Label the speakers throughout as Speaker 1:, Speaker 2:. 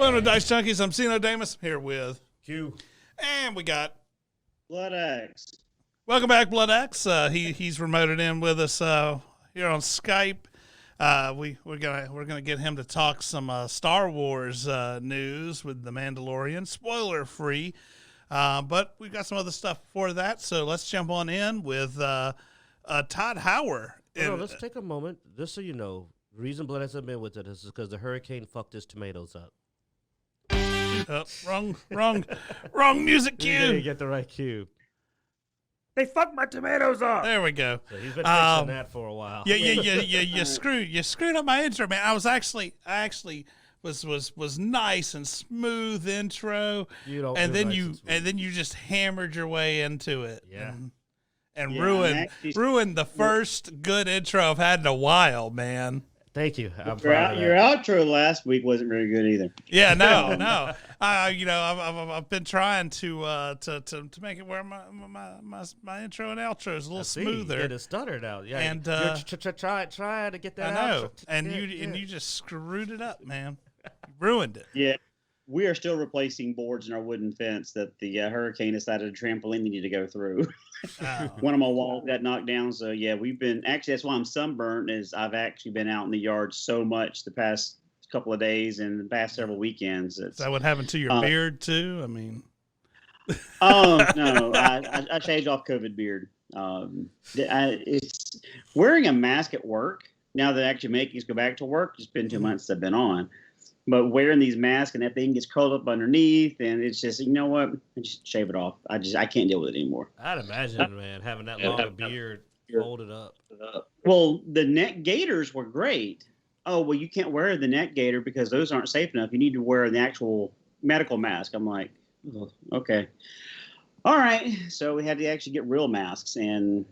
Speaker 1: Welcome to Dicejunkies. I'm Cino Damus here with
Speaker 2: Q.
Speaker 1: And we got
Speaker 3: Blood X.
Speaker 1: Welcome back, Blood X. He's remoted in with us here on Skype. We're gonna get him to talk some Star Wars news with the Mandalorian, spoiler free. But we've got some other stuff before that, so let's jump on in with Todd Howard.
Speaker 2: Let's take a moment, just so you know. The reason Blood X has been with it is because the hurricane fucked his tomatoes up.
Speaker 1: Wrong music cue.
Speaker 2: You didn't get the right cue.
Speaker 3: They fucked my tomatoes up.
Speaker 1: There we go.
Speaker 2: So he's been fixing that for a while.
Speaker 1: You screwed up my intro, man. I actually was nice and smooth intro, and then you just hammered your way into it.
Speaker 2: Yeah.
Speaker 1: And ruined the first good intro I've had in a while, man.
Speaker 2: Thank you.
Speaker 3: Your outro last week wasn't very good either.
Speaker 1: Yeah, no. I've been trying to make it where my intro and outro is a little smoother.
Speaker 2: Get it stuttered out. Yeah,
Speaker 1: and
Speaker 2: try to get that
Speaker 1: out. I know,
Speaker 2: out.
Speaker 1: and you just screwed it up, man. You ruined it.
Speaker 3: Yeah, we are still replacing boards in our wooden fence that the hurricane decided a trampoline needed to go through. One of my walls got knocked down, so yeah, that's why I'm sunburnt. Is I've actually been out in the yard so much the past couple of days and the past several weekends. Is
Speaker 1: that what happened to your beard too? I mean,
Speaker 3: oh no, I shaved off COVID beard. It's wearing a mask at work now that actually make us go back to work. It's been 2 months I've been on. But wearing these masks and that thing gets curled up underneath, and it's just, you know what? I just shave it off. I can't deal with it anymore.
Speaker 2: I'd imagine, man, having that long beard folded up.
Speaker 3: Well, the neck gaiters were great. Oh, well, you can't wear the neck gaiter because those aren't safe enough. You need to wear the actual medical mask. I'm like, oh, okay. All right. So we had to actually get real masks, and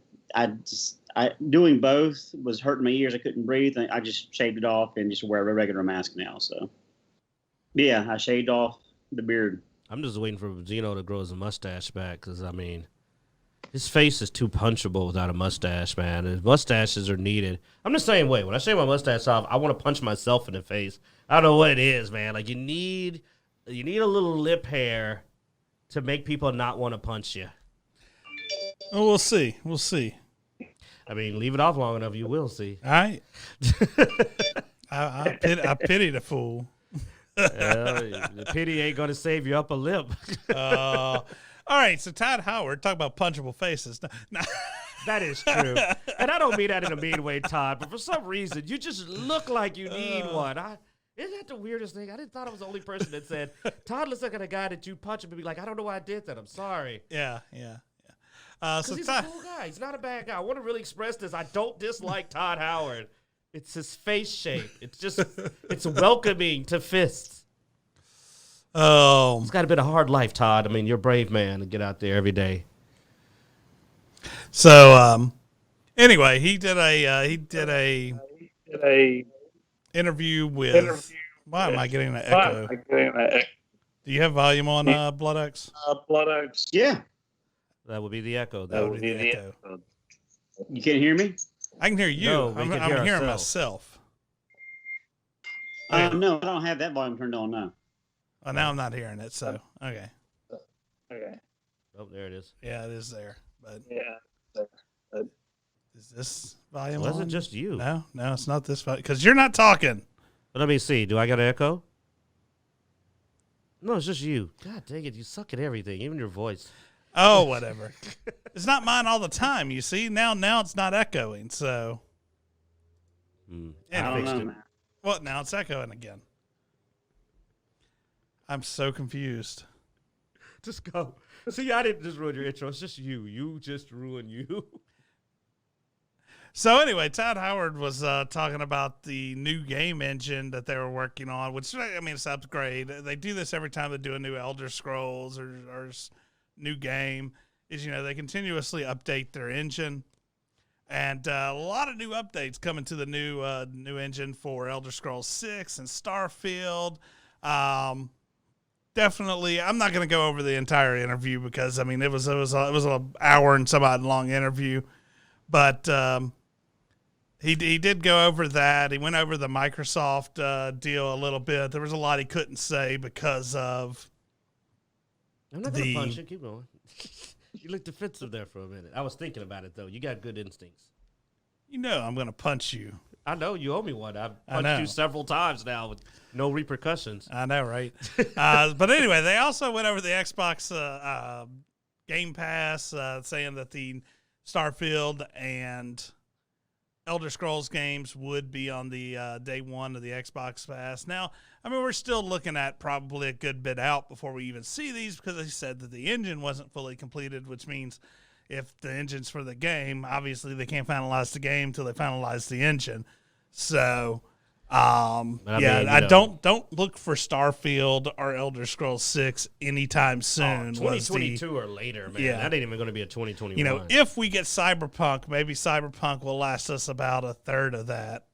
Speaker 3: doing both was hurting my ears. I couldn't breathe. I just shaved it off and just wear a regular mask now. So, yeah, I shaved off the beard.
Speaker 2: I'm just waiting for Zeno to grow his mustache back because, I mean, his face is too punchable without a mustache, man. His mustaches are needed. I'm the same way. When I shave my mustache off, I want to punch myself in the face. I don't know what it is, man. Like, you need a little lip hair to make people not want to punch you.
Speaker 1: Oh, we'll see. We'll see.
Speaker 2: I mean, leave it off long enough, you will see.
Speaker 1: All right. I pity the fool.
Speaker 2: The pity ain't going to save your upper lip.
Speaker 1: All right, so Todd Howard, talk about punchable faces. No.
Speaker 2: That is true. And I don't mean that in a mean way, Todd, but for some reason, you just look like you need one. Isn't that the weirdest thing? I thought I was the only person that said, Todd looks like a guy that you punch and be like, I don't know why I did that. I'm sorry.
Speaker 1: Yeah.
Speaker 2: Because he's a cool guy. He's not a bad guy. I want to really express this. I don't dislike Todd Howard. It's his face shape. It's welcoming to fists.
Speaker 1: Oh.
Speaker 2: It's got a bit of hard life, Todd. I mean, you're a brave man to get out there every day.
Speaker 1: So, anyway, he did a interview with. Why am I getting an echo? Do you have volume on, Blood X?
Speaker 3: Blood X. Yeah.
Speaker 2: That would be the echo.
Speaker 1: That would be the echo.
Speaker 3: You can't hear me?
Speaker 1: I can hear you.
Speaker 2: No,
Speaker 1: I'm hearing myself.
Speaker 3: No, I don't have that volume turned on now.
Speaker 1: Oh, now I'm not hearing it, so, okay.
Speaker 3: Okay.
Speaker 2: Oh, there it is.
Speaker 1: Yeah, it is there. But
Speaker 3: yeah.
Speaker 1: Is this volume
Speaker 2: Was
Speaker 1: on?
Speaker 2: it just you?
Speaker 1: No, it's not this volume. Because you're not talking.
Speaker 2: Let me see. Do I got an echo? No, it's just you. God dang it. You suck at everything, even your voice.
Speaker 1: Oh, whatever. It's not mine all the time, you see. Now it's not echoing, so.
Speaker 3: I don't know.
Speaker 1: Well, now it's echoing again. I'm so confused.
Speaker 2: Just go. See, I didn't just ruin your intro. It's just you. You just ruined you.
Speaker 1: So anyway, Todd Howard was talking about the new game engine that they were working on, which, I mean, it's upgrade. They do this every time they do a new Elder Scrolls or new game. Is, they continuously update their engine. And a lot of new updates coming to the new engine for Elder Scrolls 6 and Starfield. Definitely, I'm not going to go over the entire interview because, I mean, it was an hour and some odd long interview. But He did go over that. He went over the Microsoft deal a little bit. There was a lot he couldn't say because of
Speaker 2: I'm not gonna punch you. Keep going. You looked defensive there for a minute. I was thinking about it though. You got good instincts.
Speaker 1: You know I'm gonna punch you.
Speaker 2: I know you owe me one. I've punched you several times now with no repercussions.
Speaker 1: I know, right? But anyway, they also went over the Xbox Game Pass, saying that the Starfield and Elder Scrolls games would be on the day one of the Xbox Pass. Now, I mean, we're still looking at probably a good bit out before we even see these because they said that the engine wasn't fully completed, which means if the engine's for the game, obviously they can't finalize the game until they finalize the engine. So, don't look for Starfield or Elder Scrolls 6 anytime soon.
Speaker 2: 2022 or later, man.
Speaker 1: Yeah.
Speaker 2: That ain't even going to be a 2021.
Speaker 1: You know, if we get Cyberpunk, maybe Cyberpunk will last us about a third of that.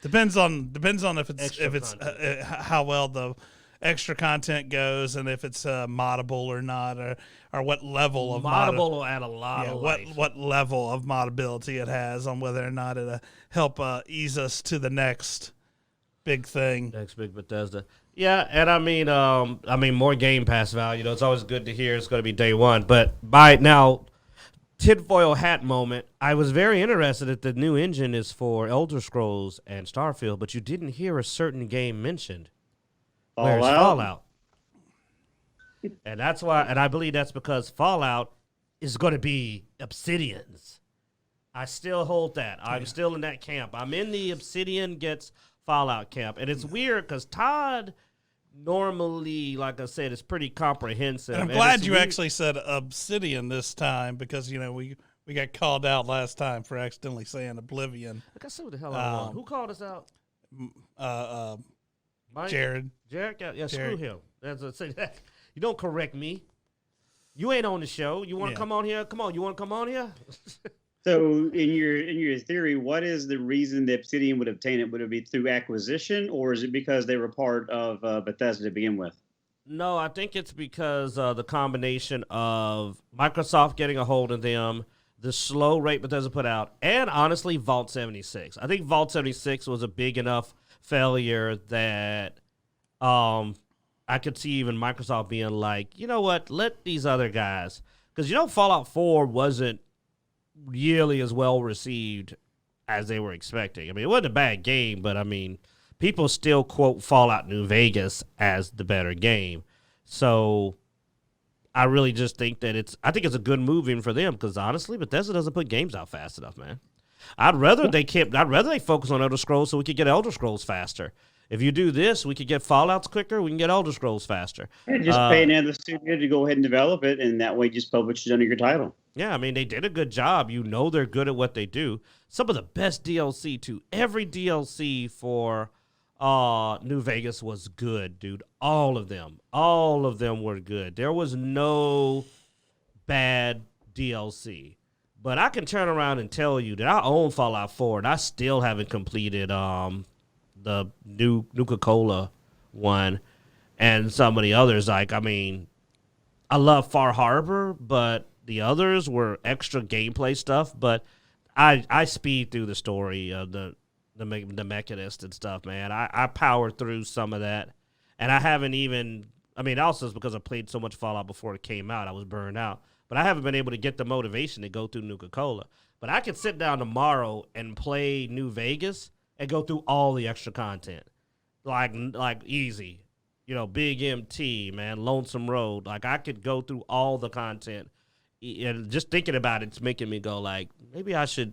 Speaker 1: Depends on if it's how well the extra content goes and if it's moddable or not, or what level of
Speaker 2: moddable will add a lot of life.
Speaker 1: What level of moddability it has on whether or not it'll help ease us to the next big thing.
Speaker 2: Next big Bethesda. Yeah, and I mean more Game Pass value. You know, it's always good to hear it's going to be day one. But by now, tinfoil hat moment. I was very interested that the new engine is for Elder Scrolls and Starfield, but you didn't hear a certain game mentioned. Where's Fallout? And that's why, and I believe that's because Fallout is going to be Obsidian's. I still hold that. I'm still in that camp. I'm in the Obsidian gets Fallout camp. And it's weird because Todd normally, like I said, is pretty comprehensive.
Speaker 1: And I'm glad you actually said Obsidian this time because, you know, we got called out last time for accidentally saying Oblivion.
Speaker 2: Like I said, what the hell I want. Who called us out?
Speaker 1: Mike? Jared.
Speaker 2: Yeah, screw him. You don't correct me. You ain't on the show. You want to come on here? Come on. You want to come on here?
Speaker 3: So, in your theory, what is the reason that Obsidian would obtain it? Would it be through acquisition, or is it because they were part of Bethesda to begin with?
Speaker 2: No, I think it's because the combination of Microsoft getting a hold of them, the slow rate Bethesda put out, and honestly, Vault 76. I think Vault 76 was a big enough failure that I could see even Microsoft being like, you know what, let these other guys, because you know Fallout 4 wasn't really as well received as they were expecting. I mean, it wasn't a bad game, but I mean, people still quote Fallout New Vegas as the better game. So I really just think that I think it's a good move in for them because honestly, Bethesda doesn't put games out fast enough, man. I'd rather they focus on Elder Scrolls so we could get Elder Scrolls faster. If you do this, we could get Fallouts quicker. We can get Elder Scrolls faster.
Speaker 3: And just pay another studio to go ahead and develop it, and that way just publish it under your title.
Speaker 2: Yeah, I mean, they did a good job. You know they're good at what they do. Some of the best DLC, too. Every DLC for New Vegas was good, dude. All of them. All of them were good. There was no bad DLC. But I can turn around and tell you that I own Fallout 4, and I still haven't completed the new Nuka-Cola one and some of the others. Like, I mean, I love Far Harbor, but the others were extra gameplay stuff. But I speed through the story of the Mechanist and stuff, man. I powered through some of that, and I haven't even. I mean, also it's because I played so much Fallout before it came out. I was burned out. But I haven't been able to get the motivation to go through Nuka-Cola. But I could sit down tomorrow and play New Vegas and go through all the extra content. Like easy. You know, Big MT, man, Lonesome Road. Like, I could go through all the content. And just thinking about it's making me go, like, maybe I should,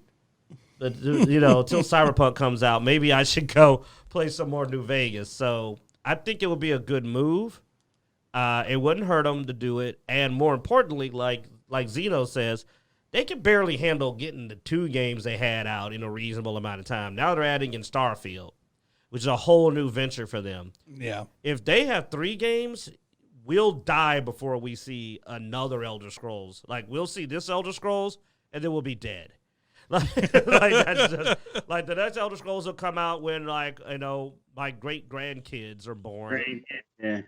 Speaker 2: you know, until Cyberpunk comes out, maybe I should go play some more New Vegas. So I think it would be a good move. It wouldn't hurt them to do it, and more importantly, like Zeno says, they can barely handle getting the 2 games they had out in a reasonable amount of time. Now they're adding in Starfield, which is a whole new venture for them.
Speaker 1: Yeah.
Speaker 2: If they have 3 games, we'll die before we see another Elder Scrolls. Like, we'll see this Elder Scrolls, and then we'll be dead. Like the next Elder Scrolls will come out when, like, you know, my great grandkids are born.
Speaker 3: Yeah.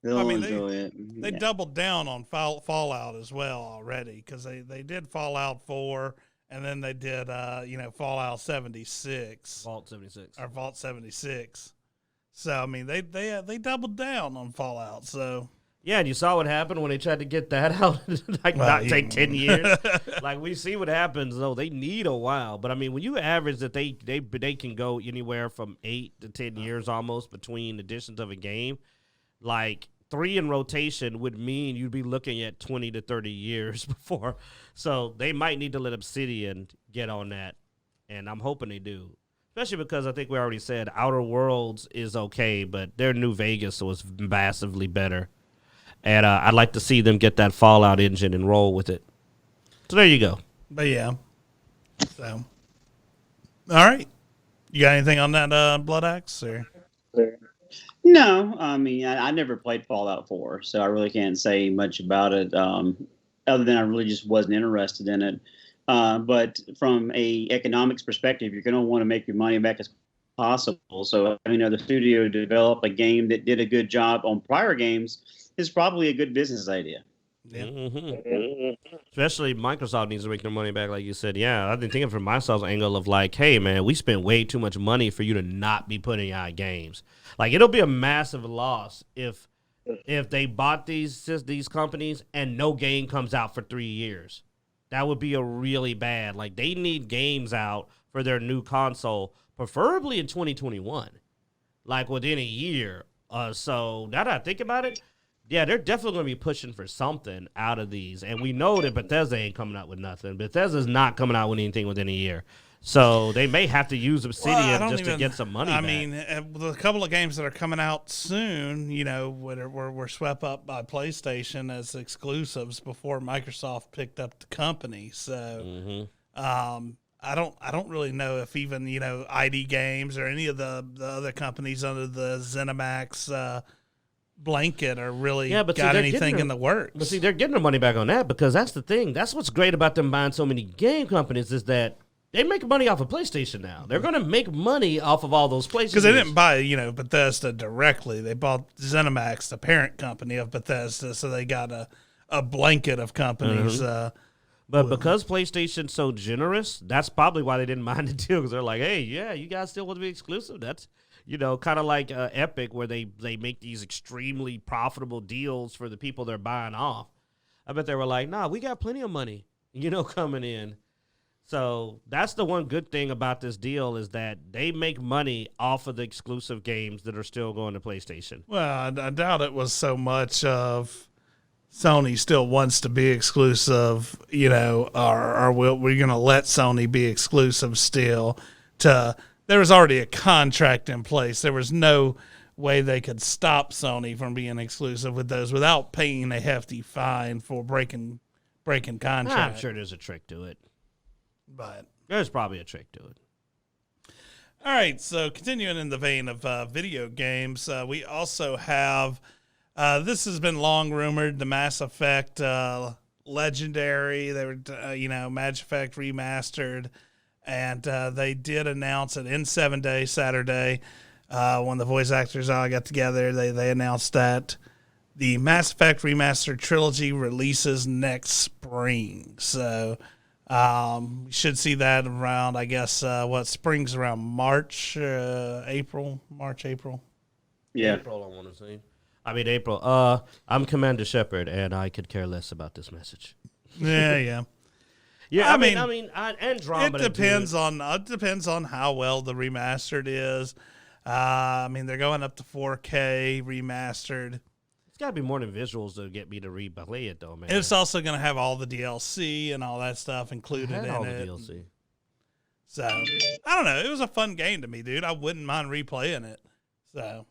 Speaker 1: I mean, they doubled down on Fallout as well already because they did Fallout 4 and then they did Fallout 76
Speaker 2: Vault 76.
Speaker 1: or Vault 76. So I mean they doubled down on Fallout. So
Speaker 2: Yeah, and you saw what happened when they tried to get that out. Take 10 years. Like, we see what happens, though. They need a while. But, I mean, when you average that they can go anywhere from 8 to 10 years almost between editions of a game, like 3 in rotation would mean you'd be looking at 20 to 30 years before. So they might need to let Obsidian get on that, and I'm hoping they do. Especially because I think we already said Outer Worlds is okay, but their New Vegas was massively better. And I'd like to see them get that Fallout engine and roll with it. So there you go.
Speaker 1: But yeah. So, all right. You got anything on that Blood Axe? Or?
Speaker 3: No, I mean, I never played Fallout 4, so I really can't say much about it, other than I really just wasn't interested in it. But from a economics perspective, you're going to want to make your money back as possible. So, the studio develop a game that did a good job on prior games is probably a good business idea.
Speaker 1: Yeah.
Speaker 2: Mm-hmm. Especially Microsoft needs to make their money back, like you said. Yeah, I've been thinking from Microsoft's angle of like, hey, man, we spent way too much money for you to not be putting out games. Like, it'll be a massive loss if they bought these companies and no game comes out for 3 years. That would be a really bad. Like, they need games out for their new console, preferably in 2021, like within a year. So now that I think about it, yeah, they're definitely going to be pushing for something out of these. And we know that Bethesda ain't coming out with nothing. Bethesda's not coming out with anything within a year. So they may have to use Obsidian to get some money back.
Speaker 1: I mean, with a couple of games that are coming out soon, were swept up by PlayStation as exclusives before Microsoft picked up the company. So I don't really know if even, ID Games or any of the other companies under the ZeniMax blanket are really got anything in the works.
Speaker 2: But see, they're getting their money back on that because that's the thing. That's what's great about them buying so many game companies is that they make money off of PlayStation now. They're going to make money off of all those PlayStation.
Speaker 1: Because they didn't buy, Bethesda directly. They bought ZeniMax, the parent company of Bethesda, so they got a blanket of companies.
Speaker 2: But because PlayStation's so generous, that's probably why they didn't mind the deal. Because they're like, hey, yeah, you guys still want to be exclusive? That's kind of like Epic, where they make these extremely profitable deals for the people they're buying off. I bet they were like, nah, we got plenty of money, coming in. So that's the one good thing about this deal is that they make money off of the exclusive games that are still going to PlayStation.
Speaker 1: Well, I doubt it was so much of Sony still wants to be exclusive, or we're going to let Sony be exclusive still there was already a contract in place. There was no way they could stop Sony from being exclusive with those without paying a hefty fine for breaking contract.
Speaker 2: I'm sure there's a trick to it.
Speaker 1: But
Speaker 2: there's probably a trick to it.
Speaker 1: All right, so continuing in the vein of video games, we also have, this has been long rumored, the Mass Effect Legendary. They were, Mass Effect Remastered. And they did announce it in 7 Days, Saturday, when the voice actors all got together. They announced that the Mass Effect Remastered Trilogy releases next spring. So we should see that around, I guess, spring's around March, April.
Speaker 2: Yeah. April, I want to say. April. I'm Commander Shepard, and I could care less about this message.
Speaker 1: Yeah.
Speaker 2: Yeah, I mean, Andromeda.
Speaker 1: It depends on how well the remastered is. They're going up to 4K remastered.
Speaker 2: It's got to be more than visuals to get me to replay it, though, man.
Speaker 1: It's also going to have all the DLC and all that stuff included in
Speaker 2: all
Speaker 1: it.
Speaker 2: The DLC.
Speaker 1: So I don't know. It was a fun game to me, dude. I wouldn't mind replaying it. So.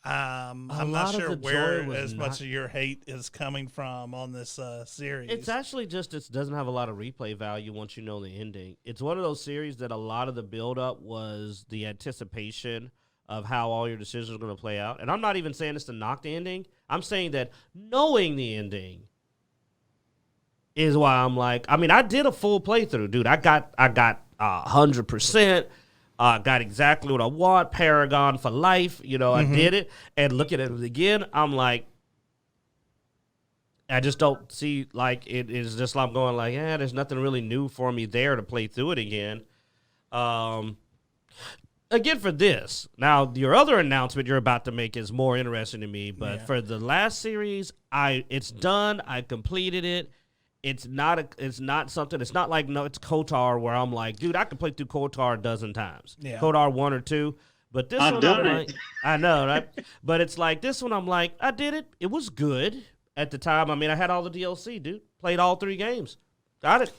Speaker 1: I'm not sure where much of your hate is coming from on this series.
Speaker 2: It's actually just it doesn't have a lot of replay value once you know the ending. It's one of those series that a lot of the build-up was the anticipation of how all your decisions are going to play out. And I'm not even saying this to knock the ending. I'm saying that knowing the ending is why I'm like, I did a full playthrough, dude. I got 100%. Got exactly what I want. Paragon for life. I did it. And looking at it again, I'm like, I just don't see, like, it is just like I'm going like, there's nothing really new for me there to play through it again. Again, for this. Now, your other announcement you're about to make is more interesting to me, but for the last series, it's done. I completed it. It's not something. It's not like it's KOTOR where I'm like, dude, I can play through KOTOR a dozen times. Yeah. KOTOR 1 or 2. But this one, I'm like, I know, right? But it's like this one, I'm like, I did it. It was good at the time. I mean, I had all the DLC, dude. Played all 3 games. Got it.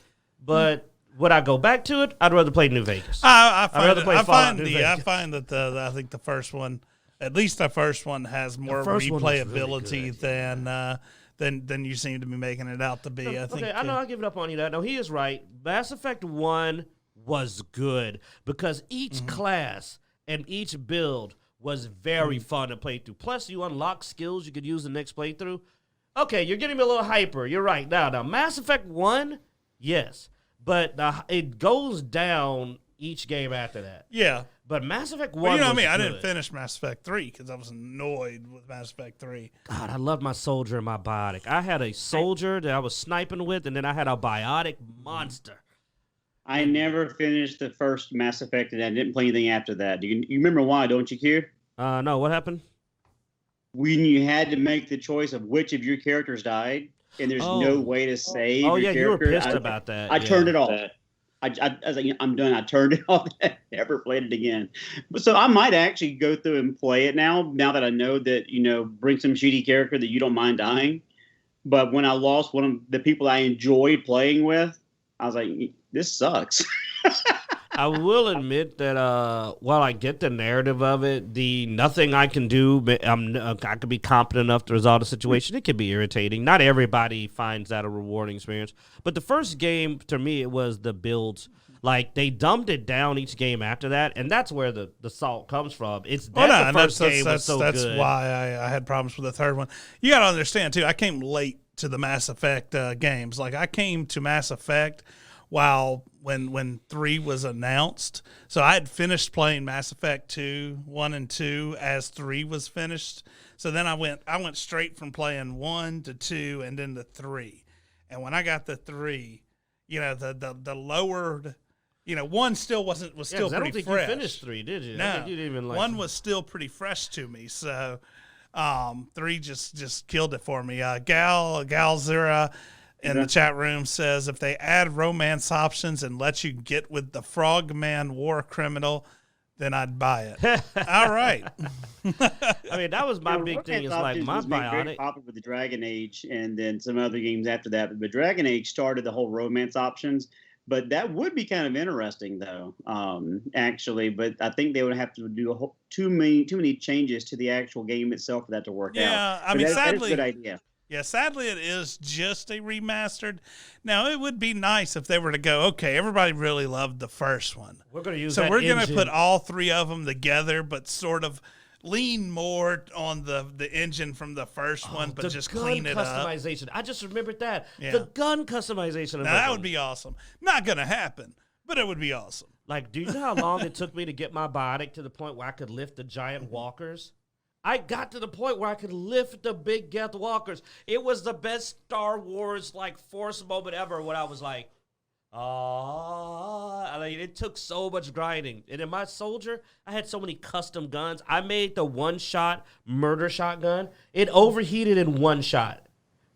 Speaker 2: But would I go back to it? I'd rather play New Vegas.
Speaker 1: I find that I think the first one, at least the first one, has more replayability than you seem to be making it out to be. I think.
Speaker 2: Okay, I know I'll give it up on you that. No, he is right. Mass Effect 1 was good because each class and each build was very fun to play through. Plus, you unlock skills you could use the next playthrough. Okay, you're getting me a little hyper. You're right. Now, Mass Effect 1, yes. But it goes down each game after that.
Speaker 1: Yeah.
Speaker 2: But Mass Effect 1
Speaker 1: well, you know
Speaker 2: was
Speaker 1: what I mean?
Speaker 2: good.
Speaker 1: I didn't finish Mass Effect 3 because I was annoyed with Mass Effect 3.
Speaker 2: God, I love my soldier and my biotic. I had a soldier that I was sniping with, and then I had a biotic monster.
Speaker 3: I never finished the first Mass Effect, and I didn't play anything after that. You remember why, don't you, Q?
Speaker 2: No, what happened?
Speaker 3: When you had to make the choice of which of your characters died, and there's no way to save your character.
Speaker 2: You were pissed about that.
Speaker 3: I turned it off. I was like, I'm done. I turned it off. I never played it again. But so I might actually go through and play it now that I know that, bring some shitty character that you don't mind dying. But when I lost one of the people I enjoyed playing with, I was like, this sucks.
Speaker 2: I will admit that while I get the narrative of it, the nothing I can do, I could be competent enough to resolve the situation. It can be irritating. Not everybody finds that a rewarding experience. But the first game, to me, it was the builds. Like, they dumbed it down each game after that, and that's where the salt comes from. It's that the first game was so good.
Speaker 1: That's why I had problems with the third one. You got to understand, too, I came late to the Mass Effect games. Like, I came to Mass Effect when 3 was announced. So I had finished playing Mass Effect 1 and 2 as 3 was finished. So then I went straight from playing 1 to 2 and then to 3. And when I got to 3, the lowered, 1 still was still pretty fresh. I don't think you
Speaker 2: finished 3, did you?
Speaker 1: No,
Speaker 2: I think you didn't even
Speaker 1: 1 was still pretty fresh to me. So 3 just killed it for me. Galzera in the chat room says, if they add romance options and let you get with the Frogman war criminal, then I'd buy it. All right.
Speaker 2: I mean, that was my big thing. Is like my biotic.
Speaker 3: Very popular with the Dragon Age, and then some other games after that. But Dragon Age started the whole romance options. But that would be kind of interesting, though, actually. But I think they would have to do too many changes to the actual game itself for that to work out.
Speaker 1: Yeah, I mean, sadly,
Speaker 3: that is a good idea.
Speaker 1: Yeah, sadly, it is just a remastered. Now, it would be nice if they were to go, okay, everybody really loved the first one.
Speaker 2: We're going to use
Speaker 1: we're going to put all 3 of them together, but sort of lean more on the engine from the first one, but just clean it up.
Speaker 2: Customization. I just remembered that. Yeah. The gun customization.
Speaker 1: Now, that would be awesome. Not going to happen, but it would be awesome.
Speaker 2: Like, do you know how long it took me to get my biotic to the point where I could lift the giant walkers? I got to the point where I could lift the big Geth walkers. It was the best Star Wars force moment ever when I was like, I mean, it took so much grinding. And in my soldier, I had so many custom guns. I made the one-shot murder shotgun. It overheated in one shot.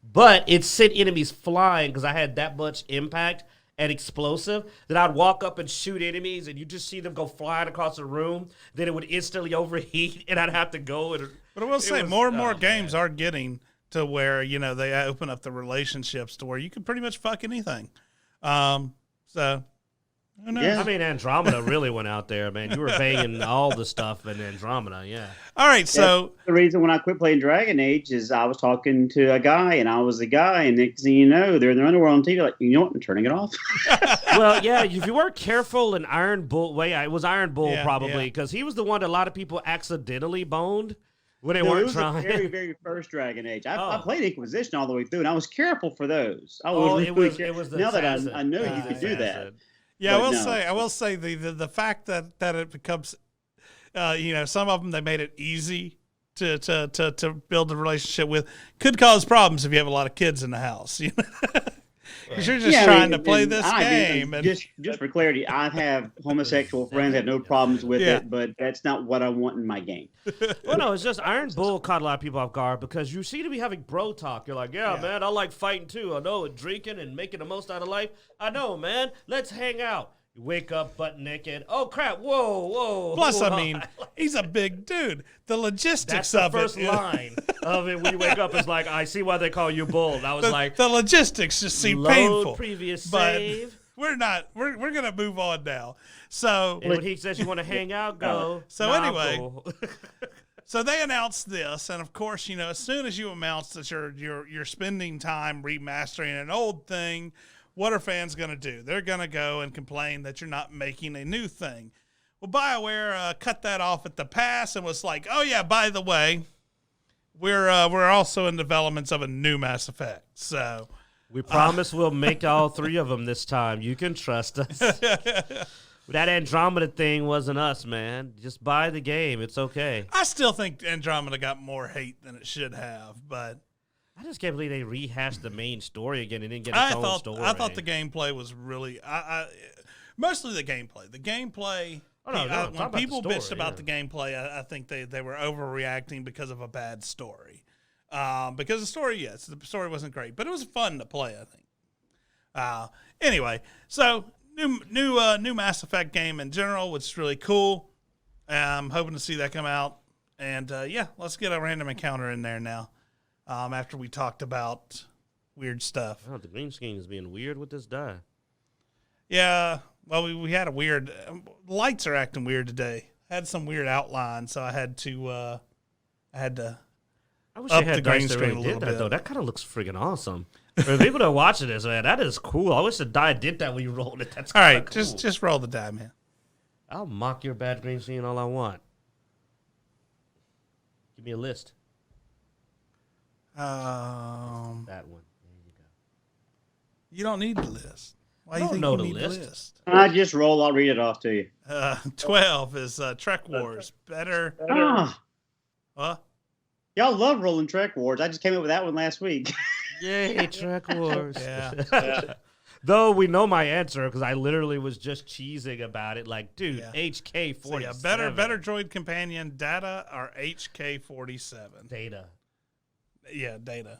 Speaker 2: But it sent enemies flying because I had that much impact and explosive that I'd walk up and shoot enemies and you just see them go flying across the room. Then it would instantly overheat and I'd have to go.
Speaker 1: But I will say more and more games are getting to where, they open up the relationships to where you can pretty much fuck anything. So, who knows?
Speaker 2: Yeah. I mean, Andromeda really went out there, man. You were banging all the stuff in Andromeda, yeah.
Speaker 1: All right, so.
Speaker 3: The reason when I quit playing Dragon Age is I was talking to a guy, and I was the guy, and next thing you know, they're in their underwear on TV, like, you know what, I'm turning it off.
Speaker 2: Well, yeah, if you weren't careful, it was Iron Bull probably, because he was the one that a lot of people accidentally boned. When they weren't trying.
Speaker 3: It was the very, very first Dragon Age. I played Inquisition all the way through, and I was careful for those. I was really careful. Now that I know you could do that.
Speaker 1: Yeah, I will say the fact that it becomes, some of them, they made it easy to build a relationship with. Could cause problems if you have a lot of kids in the house. You know? Because you're just trying to play this game. And
Speaker 3: just for clarity, I have homosexual friends. I have no problems with it, but that's not what I want in my game.
Speaker 2: Well, no, it's just Iron Bull caught a lot of people off guard because you seem to be having bro talk. You're like, yeah, man, I like fighting too. I know, and drinking and making the most out of life. I know, man. Let's hang out. You wake up butt naked. Oh, crap. Whoa.
Speaker 1: Plus, I mean, he's a big dude. The logistics of it.
Speaker 2: That's the first line of it when you wake up is like, I see why they call you Bull. And I was like.
Speaker 1: The logistics just seem painful.
Speaker 2: Previous
Speaker 1: but
Speaker 2: save.
Speaker 1: We're not. We're going to move on now. So.
Speaker 2: And when he says you want to hang out, go.
Speaker 1: So anyway. So they announced this. And of course, you know, as soon as you announce that you're spending time remastering an old thing, what are fans going to do? They're going to go and complain that you're not making a new thing. Well, BioWare cut that off at the pass and was like, "Oh yeah, by the way, we're also in developments of a new Mass Effect." So
Speaker 2: we promise we'll make all 3 of them this time. You can trust us. That Andromeda thing wasn't us, man. Just buy the game. It's okay.
Speaker 1: I still think Andromeda got more hate than it should have, but.
Speaker 2: I just can't believe they rehashed the main story again and didn't get its own story.
Speaker 1: I thought the gameplay was really, mostly the gameplay. The gameplay. When people bitched about the gameplay, I think they were overreacting because of a bad story. Because the story, yes, the story wasn't great, but it was fun to play. I think. Anyway, so new Mass Effect game in general, which is really cool. I'm hoping to see that come out, and let's get a random encounter in there now. After we talked about weird stuff.
Speaker 2: Oh, the green screen is being weird with this die.
Speaker 1: Yeah, well, we had a weird... lights are acting weird today. Had some weird outline, so I had to
Speaker 2: I wish up the green screen a little bit. Though. That kind of looks freaking awesome. For people that are watching this, man, that is cool. I wish the die did that when you rolled it. That's
Speaker 1: all right.
Speaker 2: Cool.
Speaker 1: Just roll the die, man.
Speaker 2: I'll mock your bad green screen all I want. Give me a list. That one. There you go.
Speaker 1: You don't need the list. Why do you think
Speaker 2: know
Speaker 1: you need
Speaker 2: list.
Speaker 1: the list?
Speaker 3: I just roll. I'll read it off to you.
Speaker 1: 12 is Trek Wars. Better. Huh?
Speaker 3: Y'all love rolling Trek Wars. I just came up with that one last week.
Speaker 2: Yay, Trek Wars.
Speaker 1: Yeah.
Speaker 2: Though we know my answer because I literally was just cheesing about it. Like, dude, HK-47.
Speaker 1: So better droid companion, Data or HK-47?
Speaker 2: Data.
Speaker 1: Yeah, Data.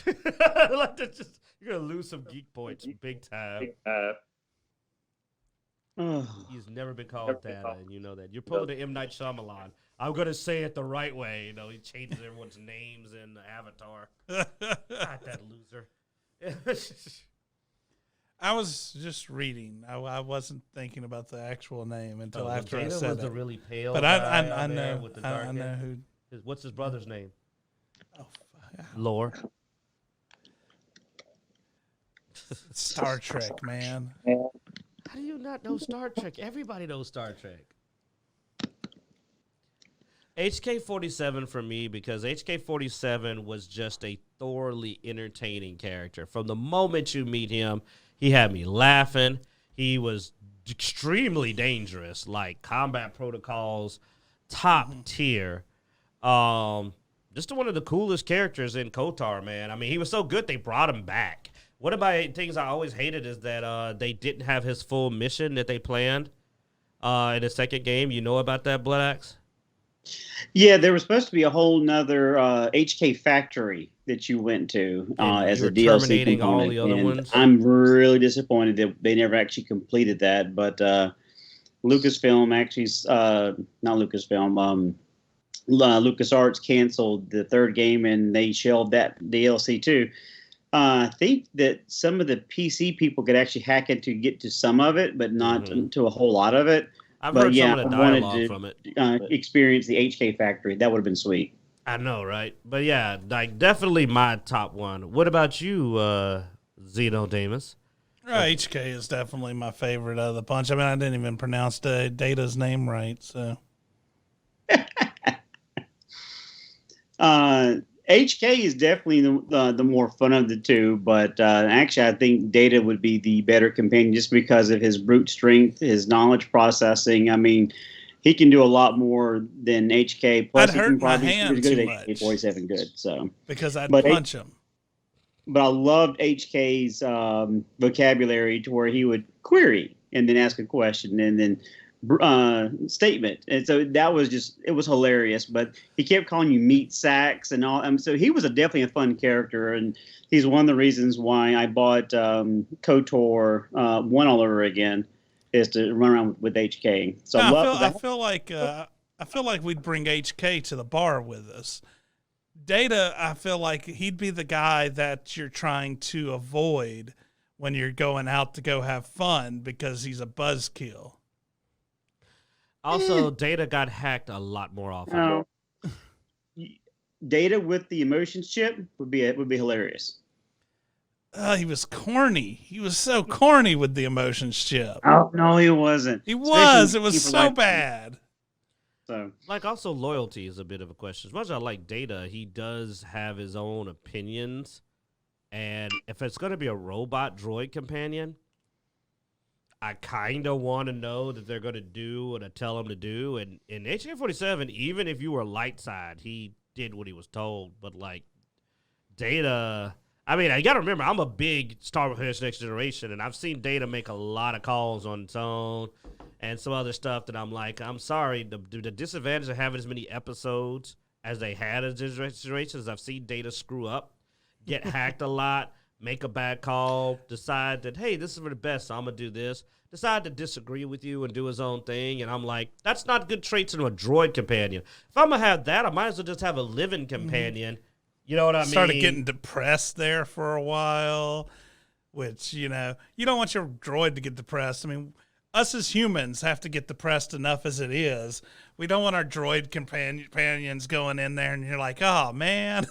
Speaker 2: Like you're gonna lose some geek points big time. He's never been called Data, and you know that. You're pulling the M. Night Shyamalan. I'm gonna say it the right way. You know, he changes everyone's names in Avatar. Not that loser.
Speaker 1: I was just reading. I wasn't thinking about the actual name until after
Speaker 2: Data
Speaker 1: I said
Speaker 2: was
Speaker 1: it.
Speaker 2: a really pale.
Speaker 1: But I know.
Speaker 2: With the dark
Speaker 1: I know who.
Speaker 2: What's his brother's name?
Speaker 1: Oh, fuck.
Speaker 2: Lore.
Speaker 1: Star Trek, man.
Speaker 2: How do you not know Star Trek? Everybody knows Star Trek. HK-47 for me because HK-47 was just a thoroughly entertaining character. From the moment you meet him, he had me laughing. He was extremely dangerous, like combat protocols, top tier. Just one of the coolest characters in KOTOR, man. I mean, he was so good they brought him back. One of my things I always hated is that they didn't have his full mission that they planned in the second game. You know about that, Blood Axe?
Speaker 3: Yeah, there was supposed to be a whole nother HK factory that you went to as a DLC component.
Speaker 2: All the other ones.
Speaker 3: I'm really disappointed that they never actually completed that. But Lucasfilm actually, not Lucasfilm, LucasArts canceled the third game and they shelved that DLC too. I think that some of the PC people could actually hack it to get to some of it, but not to a whole lot of it.
Speaker 2: I've heard some of the dialogue from it.
Speaker 3: Experience the HK factory. That would have been sweet.
Speaker 2: I know, right? But yeah, like definitely my top one. What about you, Zeno Damus?
Speaker 1: HK is definitely my favorite of the bunch. I mean, I didn't even pronounce Data's name right, so.
Speaker 3: HK is definitely the more fun of the two, but actually I think Data would be the better companion just because of his brute strength, his knowledge processing. I mean, he can do a lot more than HK. Plus,
Speaker 1: I'd
Speaker 3: he
Speaker 1: hurt
Speaker 3: can
Speaker 1: my
Speaker 3: probably
Speaker 1: hand
Speaker 3: be as good
Speaker 1: too
Speaker 3: at
Speaker 1: much
Speaker 3: AK-47 good. So,
Speaker 1: because I'd
Speaker 3: but
Speaker 1: punch him.
Speaker 3: but I loved HK's vocabulary to where he would query and then ask a question and then statement, and so that was it was hilarious. But he kept calling you meat sacks and all. So he was definitely a fun character, and he's one of the reasons why I bought KOTOR 1 all over again, is to run around with HK. So
Speaker 1: No, I feel like we'd bring HK to the bar with us. Data, I feel like he'd be the guy that you're trying to avoid when you're going out to go have fun because he's a buzzkill.
Speaker 2: Also, Data got hacked a lot more often.
Speaker 3: No. Data with the emotions chip would be hilarious.
Speaker 1: He was corny. He was so corny with the emotions chip.
Speaker 3: Oh no, he wasn't.
Speaker 1: He was. It was so bad.
Speaker 3: So,
Speaker 2: like, also loyalty is a bit of a question. As much as I like Data, he does have his own opinions, and if it's going to be a robot droid companion, I kind of want to know that they're going to do what I tell them to do. And in HK-47, even if you were light side, he did what he was told. But, like, Data, I mean, you got to remember, I'm a big Star Wars Next Generation, and I've seen Data make a lot of calls on its own and some other stuff that I'm like, I'm sorry, the disadvantage of having as many episodes as they had as generations, I've seen Data screw up, get hacked a lot, make a bad call, decide that, hey, this is for the best, so I'm going to do this, decide to disagree with you and do his own thing, and I'm like, that's not good traits in a droid companion. If I'm going to have that, I might as well just have a living companion. You know what I mean?
Speaker 1: Started getting depressed there for a while, which, you know, you don't want your droid to get depressed. I mean, us as humans have to get depressed enough as it is. We don't want our droid companions going in there and you're like, oh, man.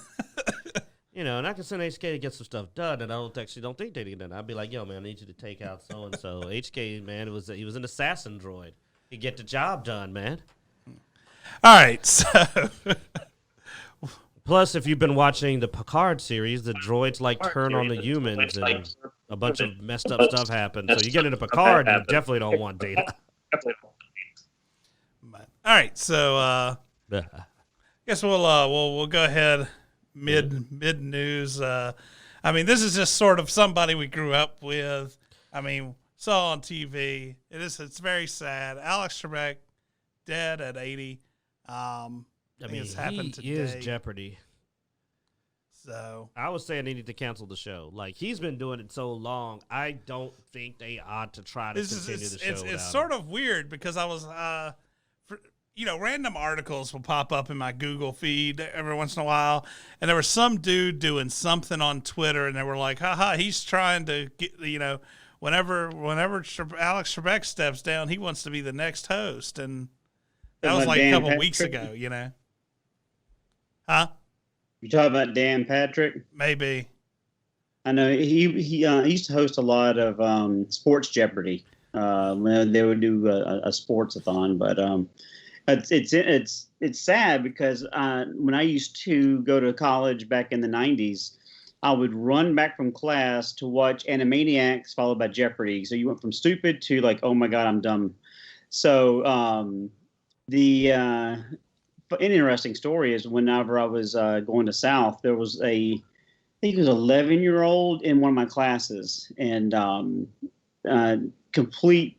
Speaker 2: You know, and I can send HK to get some stuff done, and I don't think they get done. I'd be like, yo, man, I need you to take out so-and-so. HK, man, he was an assassin droid. He'd get the job done, man.
Speaker 1: All right, so...
Speaker 2: Plus, if you've been watching the Picard series, the droids, like, turn on the humans, and a bunch of messed up stuff happens. So you get into Picard, you definitely don't want Data.
Speaker 1: All right, so guess we'll go ahead mid news. I mean, this is just sort of somebody we grew up with. I mean, saw on TV. It's very sad. Alex Trebek dead at 80. I mean, it's happened today.
Speaker 2: He is Jeopardy.
Speaker 1: So
Speaker 2: I was saying they need to cancel the show. Like, he's been doing it so long, I don't think they ought to try to continue the show.
Speaker 1: It's sort of weird because I was, random articles will pop up in my Google feed every once in a while, and there was some dude doing something on Twitter, and they were like, haha, he's trying to get, whenever Alex Trebek steps down, he wants to be the next host, and that was like a couple weeks ago, Huh?
Speaker 3: You talking about Dan Patrick?
Speaker 1: Maybe.
Speaker 3: I know he used to host a lot of Sports Jeopardy. When they would do a sports-a-thon, but it's sad because when I used to go to college back in the 90s, I would run back from class to watch Animaniacs followed by Jeopardy. So you went from stupid to like, oh my God, I'm dumb. So an interesting story is whenever I was going to South, there was I think it was 11-year-old in one of my classes, and complete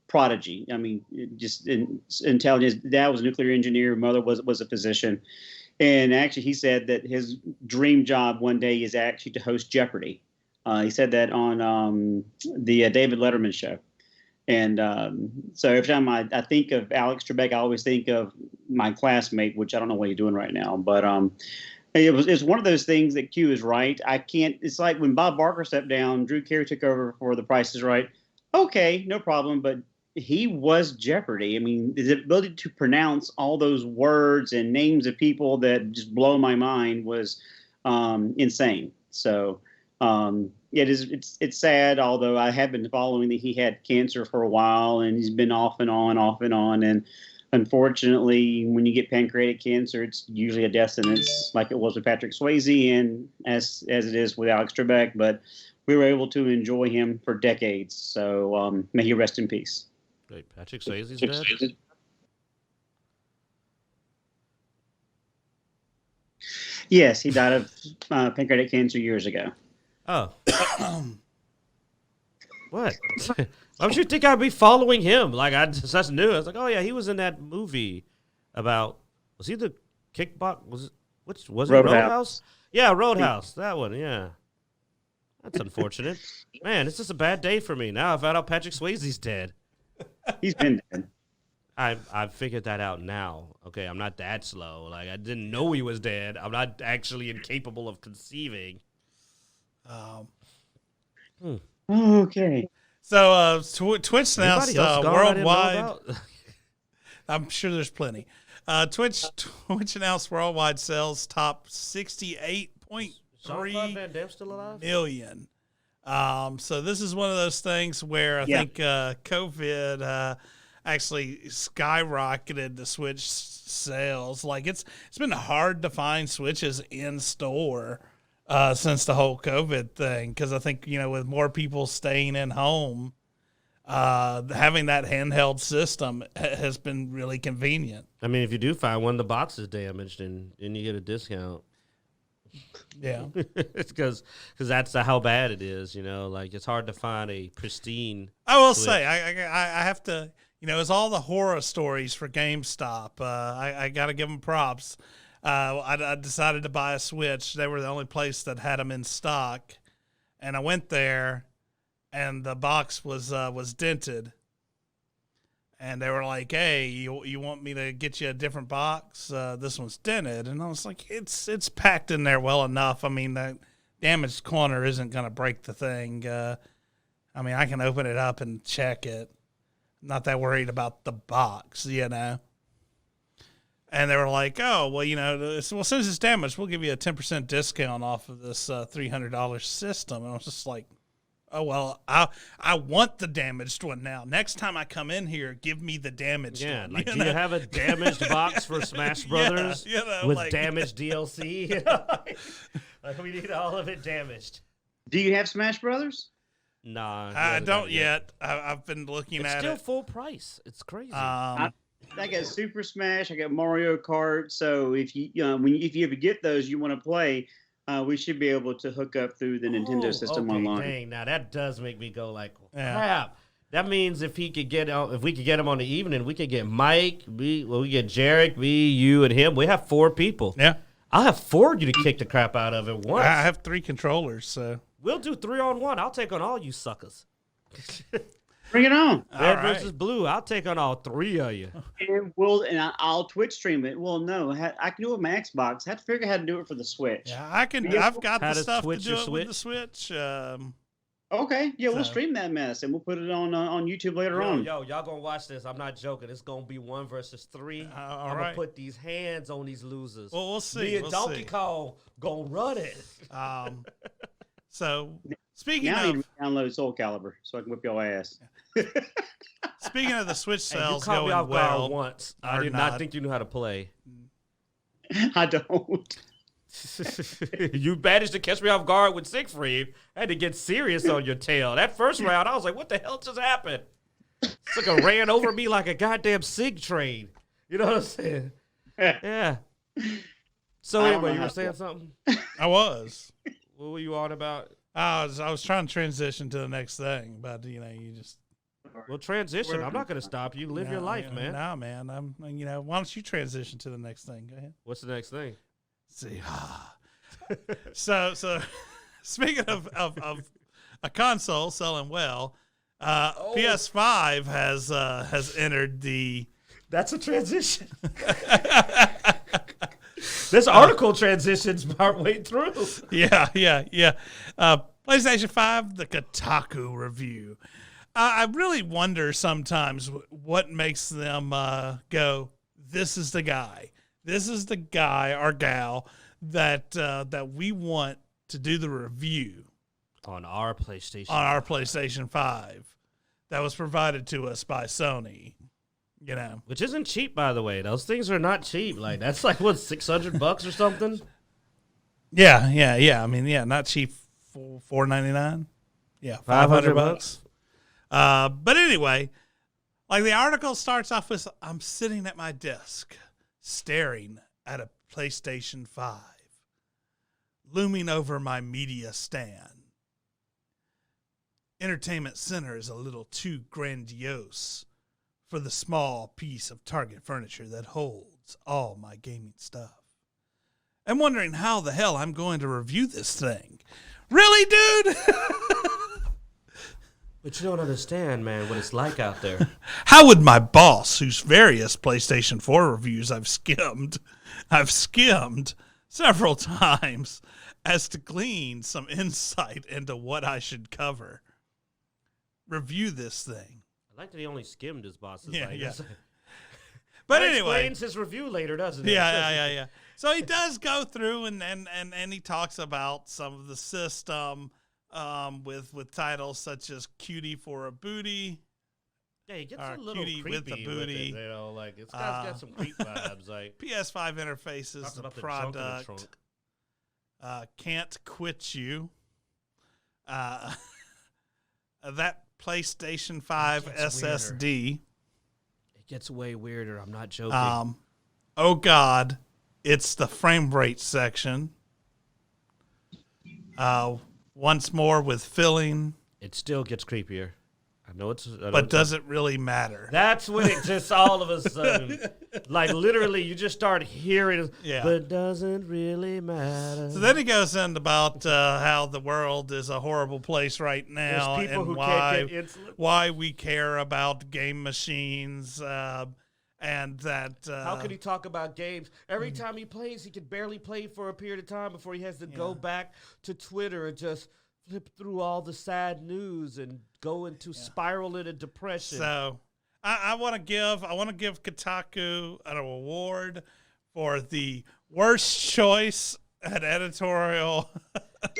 Speaker 3: prodigy. I mean, just intelligent. Dad was a nuclear engineer. Mother was a physician. And actually, he said that his dream job one day is actually to host Jeopardy. He said that on the David Letterman show. And so every time I think of Alex Trebek, I always think of my classmate, which I don't know what he's doing right now. But it's one of those things that Q is right. It's like when Bob Barker stepped down, Drew Carey took over for The Price is Right. Okay, no problem. But he was Jeopardy. I mean, his ability to pronounce all those words and names of people that just blow my mind was insane. So it's sad, although I have been following that he had cancer for a while and he's been off and on. And Unfortunately, when you get pancreatic cancer, it's usually a death sentence, like it was with Patrick Swayze and as it is with Alex Trebek. But we were able to enjoy him for decades. So may he rest in peace.
Speaker 2: Wait, Patrick Swayze's dead?
Speaker 3: Yes, he died of pancreatic cancer years ago.
Speaker 2: Oh. What? Why would you think I'd be following him? Like, that's new. I was like, oh, yeah, he was in that movie about, was he the kickbox? Was it Roadhouse? Yeah, Roadhouse. That one, yeah. That's unfortunate. Man, it's just a bad day for me. Now I found out Patrick Swayze's dead.
Speaker 3: He's been dead.
Speaker 2: I've figured that out now. Okay, I'm not that slow. Like, I didn't know he was dead. I'm not actually incapable of conceiving.
Speaker 3: Okay.
Speaker 1: So Twitch announced worldwide. I'm sure there's plenty. Twitch announced worldwide sales top 68.3 million. So this is one of those things where I think COVID actually skyrocketed the Switch sales. Like it's been hard to find Switches in store since the whole COVID thing, because I think, with more people staying in home, having that handheld system has been really convenient.
Speaker 2: I mean, if you do find one, the box is damaged, and you get a discount.
Speaker 1: Yeah,
Speaker 2: it's because that's how bad it is. Like it's hard to find a pristine.
Speaker 1: I will
Speaker 2: Switch.
Speaker 1: say I have to. It's all the horror stories for GameStop. I got to give them props. I decided to buy a Switch. They were the only place that had them in stock, and I went there, and the box was dented. And they were like, "Hey, you want me to get you a different box? This one's dented." And I was like, "It's packed in there well enough. I mean, that damaged corner isn't going to break the thing. I mean, I can open it up and check it. I'm not that worried about the box, And they were like, "Oh, well, since it's damaged, we'll give you a 10% discount off of this $300 system." And I was just like, "Oh, well, I want the damaged one now. Next time I come in here, give me the damaged one."
Speaker 2: Like, do you have a damaged box for Smash Brothers with damaged DLC? Like, we need all of it damaged.
Speaker 3: Do you have Smash Brothers?
Speaker 2: Nah.
Speaker 1: I don't yet. I've been looking at it.
Speaker 2: It's still full price. It's crazy.
Speaker 3: I got Super Smash. I got Mario Kart. So if you if you ever get those you want to play, we should be able to hook up through the Nintendo system online.
Speaker 2: Dang, now that does make me go like, crap. That means if we could get him on the evening, we could get Mike. We get Jarek, me, you, and him. We have 4 people.
Speaker 1: Yeah,
Speaker 2: I'll have 4 of you to kick the crap out of it once.
Speaker 1: I have 3 controllers, so
Speaker 2: we'll do 3-on-1. I'll take on all you suckers.
Speaker 3: Bring it on.
Speaker 2: Red versus blue. I'll take on all 3 of you.
Speaker 3: And I'll Twitch stream it. Well, no, I can do it with my Xbox. I have to figure out how to do it for the Switch.
Speaker 1: Yeah, I can. I've got the stuff to do it with the Switch.
Speaker 3: Okay, yeah, we'll stream that mess and we'll put it on YouTube later on.
Speaker 2: Yo, y'all gonna watch this? I'm not joking. It's gonna be 1 versus 3. I'm gonna put these hands on these losers.
Speaker 1: Well, we'll see.
Speaker 2: Me and Donkey Kong gonna run it.
Speaker 1: So speaking
Speaker 3: now I
Speaker 1: of,
Speaker 3: need to download Soul Calibur so I can whip your ass.
Speaker 1: Speaking of the Switch sales
Speaker 2: you caught me
Speaker 1: going
Speaker 2: off guard
Speaker 1: well,
Speaker 2: once. I did not think you knew how to play.
Speaker 3: I don't.
Speaker 2: You managed to catch me off guard with Siegfried. I had to get serious on your tail. That first round, I was like, what the hell just happened? Sucker ran over me like a goddamn Sig train. You know what I'm saying? Yeah. So anyway, you were saying something?
Speaker 1: I was.
Speaker 2: What were you on about?
Speaker 1: I was trying to transition to the next thing, but you just.
Speaker 2: Well, transition. I'm not going to stop you. Live your life, man.
Speaker 1: No, man. Why don't you transition to the next thing? Go ahead.
Speaker 2: What's the next thing?
Speaker 1: See, so speaking of a console selling well, PS5 has entered the.
Speaker 2: That's a transition. This article transitions partway through.
Speaker 1: Yeah. PlayStation 5, the Kotaku review. I really wonder sometimes what makes them go, this is the guy. This is the guy or gal that we want to do the review
Speaker 2: on our PlayStation
Speaker 1: 5 that was provided to us by Sony. You know,
Speaker 2: which isn't cheap, by the way. Those things are not cheap. Like that's like what $600 or something.
Speaker 1: Yeah. I mean, yeah, not cheap. $499. Yeah, $500. But anyway, like the article starts off with, I'm sitting at my desk, staring at a PlayStation 5, looming over my media stand. Entertainment center is a little too grandiose for the small piece of Target furniture that holds all my gaming stuff. I'm wondering how the hell I'm going to review this thing. Really, dude?
Speaker 2: But you don't understand, man, what it's like out there.
Speaker 1: How would my boss, whose various PlayStation 4 reviews I've skimmed several times, as to glean some insight into what I should cover, review this thing?
Speaker 2: I like that he only skimmed his boss's.
Speaker 1: Yeah.
Speaker 2: But
Speaker 1: But anyway,
Speaker 2: explains his review later, doesn't it?
Speaker 1: yeah. So he does go through and he talks about some of the system with titles such as "Cutie for a Booty."
Speaker 2: Yeah, he gets a little
Speaker 1: Cutie
Speaker 2: creepy
Speaker 1: with a booty.
Speaker 2: With it, you know, like it's got some creep vibes. Like
Speaker 1: PS5 interfaces,
Speaker 2: talks
Speaker 1: the
Speaker 2: about the junk in the
Speaker 1: product.
Speaker 2: trunk.
Speaker 1: Can't quit you. That PlayStation 5
Speaker 2: gets
Speaker 1: SSD.
Speaker 2: It gets way weirder. I'm not joking.
Speaker 1: Oh God, it's the frame rate section. Once more with filling,
Speaker 2: It still gets creepier. I know it's.
Speaker 1: but does it really matter?
Speaker 2: That's when it just all of a sudden, like literally, you just start hearing.
Speaker 1: Yeah.
Speaker 2: But it doesn't really matter.
Speaker 1: So then he goes in about how the world is a horrible place right now,
Speaker 2: There's people
Speaker 1: and
Speaker 2: who can't get insulin.
Speaker 1: why we care about game machines, and that.
Speaker 2: How can he talk about games? Every time he plays, he can barely play for a period of time before he has to go back to Twitter and just flip through all the sad news and go into spiral into depression.
Speaker 1: So I want to give Kotaku an award for the worst choice at editorial.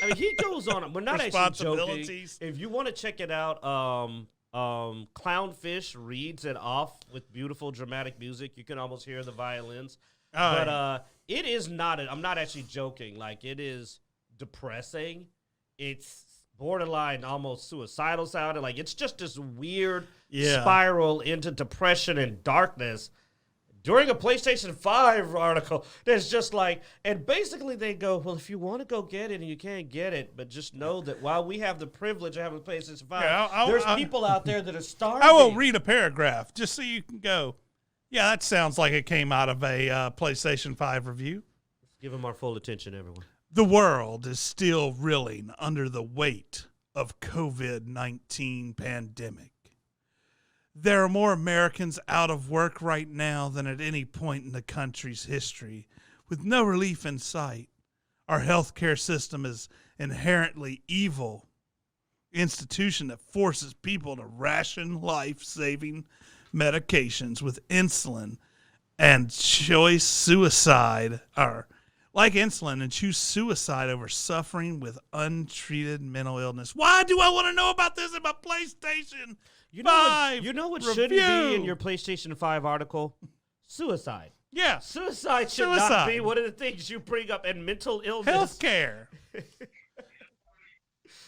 Speaker 2: I mean, he goes on. We're not actually joking.
Speaker 1: Responsibilities.
Speaker 2: If you want to check it out, Clownfish reads it off with beautiful dramatic music. You can almost hear the violins. It is not. I'm not actually joking. Like, it is depressing. It's borderline almost suicidal sounding. Like, it's just this weird spiral into depression and darkness. During a PlayStation 5 article, there's just like, and basically they go, well, if you want to go get it and you can't get it, but just know that while we have the privilege of having a PlayStation 5, there's people out there that are starving.
Speaker 1: I will read a paragraph just so you can go, yeah, that sounds like it came out of a PlayStation 5 review.
Speaker 2: Give them our full attention, everyone.
Speaker 1: The world is still reeling under the weight of COVID-19 pandemic. There are more Americans out of work right now than at any point in the country's history, with no relief in sight. Our healthcare system is inherently evil institution that forces people to ration life-saving medications with insulin and choose suicide over suffering with untreated mental illness. Why do I want to know about this in my PlayStation 5
Speaker 2: You know what
Speaker 1: review?
Speaker 2: shouldn't be in your PlayStation 5 article? Suicide.
Speaker 1: Yeah.
Speaker 2: Suicide should not be one of the things you bring up, and mental illness.
Speaker 1: Healthcare.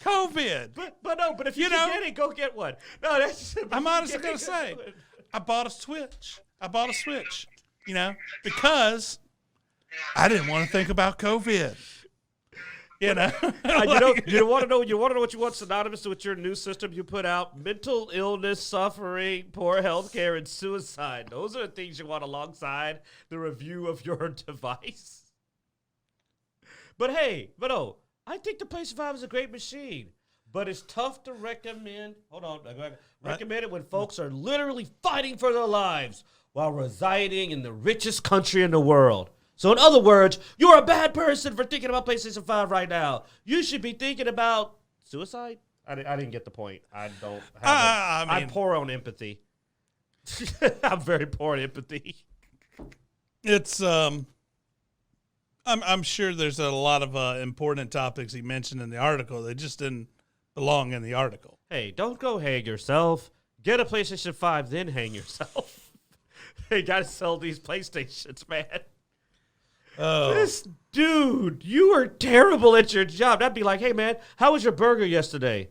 Speaker 1: COVID.
Speaker 2: But if you can get it, go get one. No, that's.
Speaker 1: I'm honestly going to say, I bought a Switch. Because I didn't want to think about COVID. You want
Speaker 2: to know what you want synonymous with your new system you put out? Mental illness, suffering, poor healthcare, and suicide. Those are the things you want alongside the review of your device. But I think the PlayStation 5 is a great machine. But it's tough to recommend. Hold on. Recommend it when folks are literally fighting for their lives while residing in the richest country in the world. So in other words, you're a bad person for thinking about PlayStation 5 right now. You should be thinking about suicide. I didn't get the point. I don't have I'm poor on empathy. I'm very poor on empathy.
Speaker 1: It's I'm sure there's a lot of important topics he mentioned in the article. They just didn't belong in the article.
Speaker 2: Hey, don't go hang yourself. Get a PlayStation 5, then hang yourself. They got to sell these PlayStations, man.
Speaker 1: Oh,
Speaker 2: This dude, you are terrible at your job. That'd be like, hey, man, how was your burger yesterday?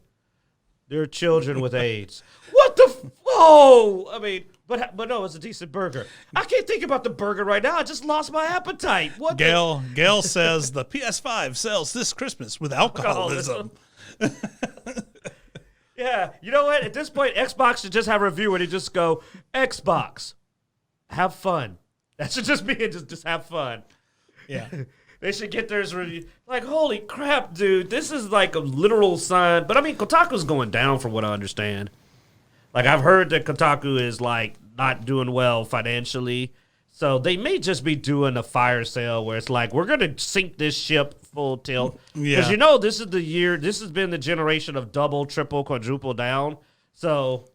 Speaker 2: There are children with AIDS. What the? Oh, I mean, but no, it's a decent burger. I can't think about the burger right now. I just lost my appetite. What?
Speaker 1: Gail says the PS5 sells this Christmas with alcoholism.
Speaker 2: Yeah, you know what? At this point, Xbox should just have a review and just go, Xbox, have fun. That should just be it. Just have fun.
Speaker 1: Yeah.
Speaker 2: They should get theirs review. Like, holy crap, dude. This is like a literal sign. But I mean, Kotaku's going down from what I understand. Like, I've heard that Kotaku is like not doing well financially. So they may just be doing a fire sale where it's like, we're going to sink this ship full tilt. Because this is the year, this has been the generation of double, triple, quadruple down. So,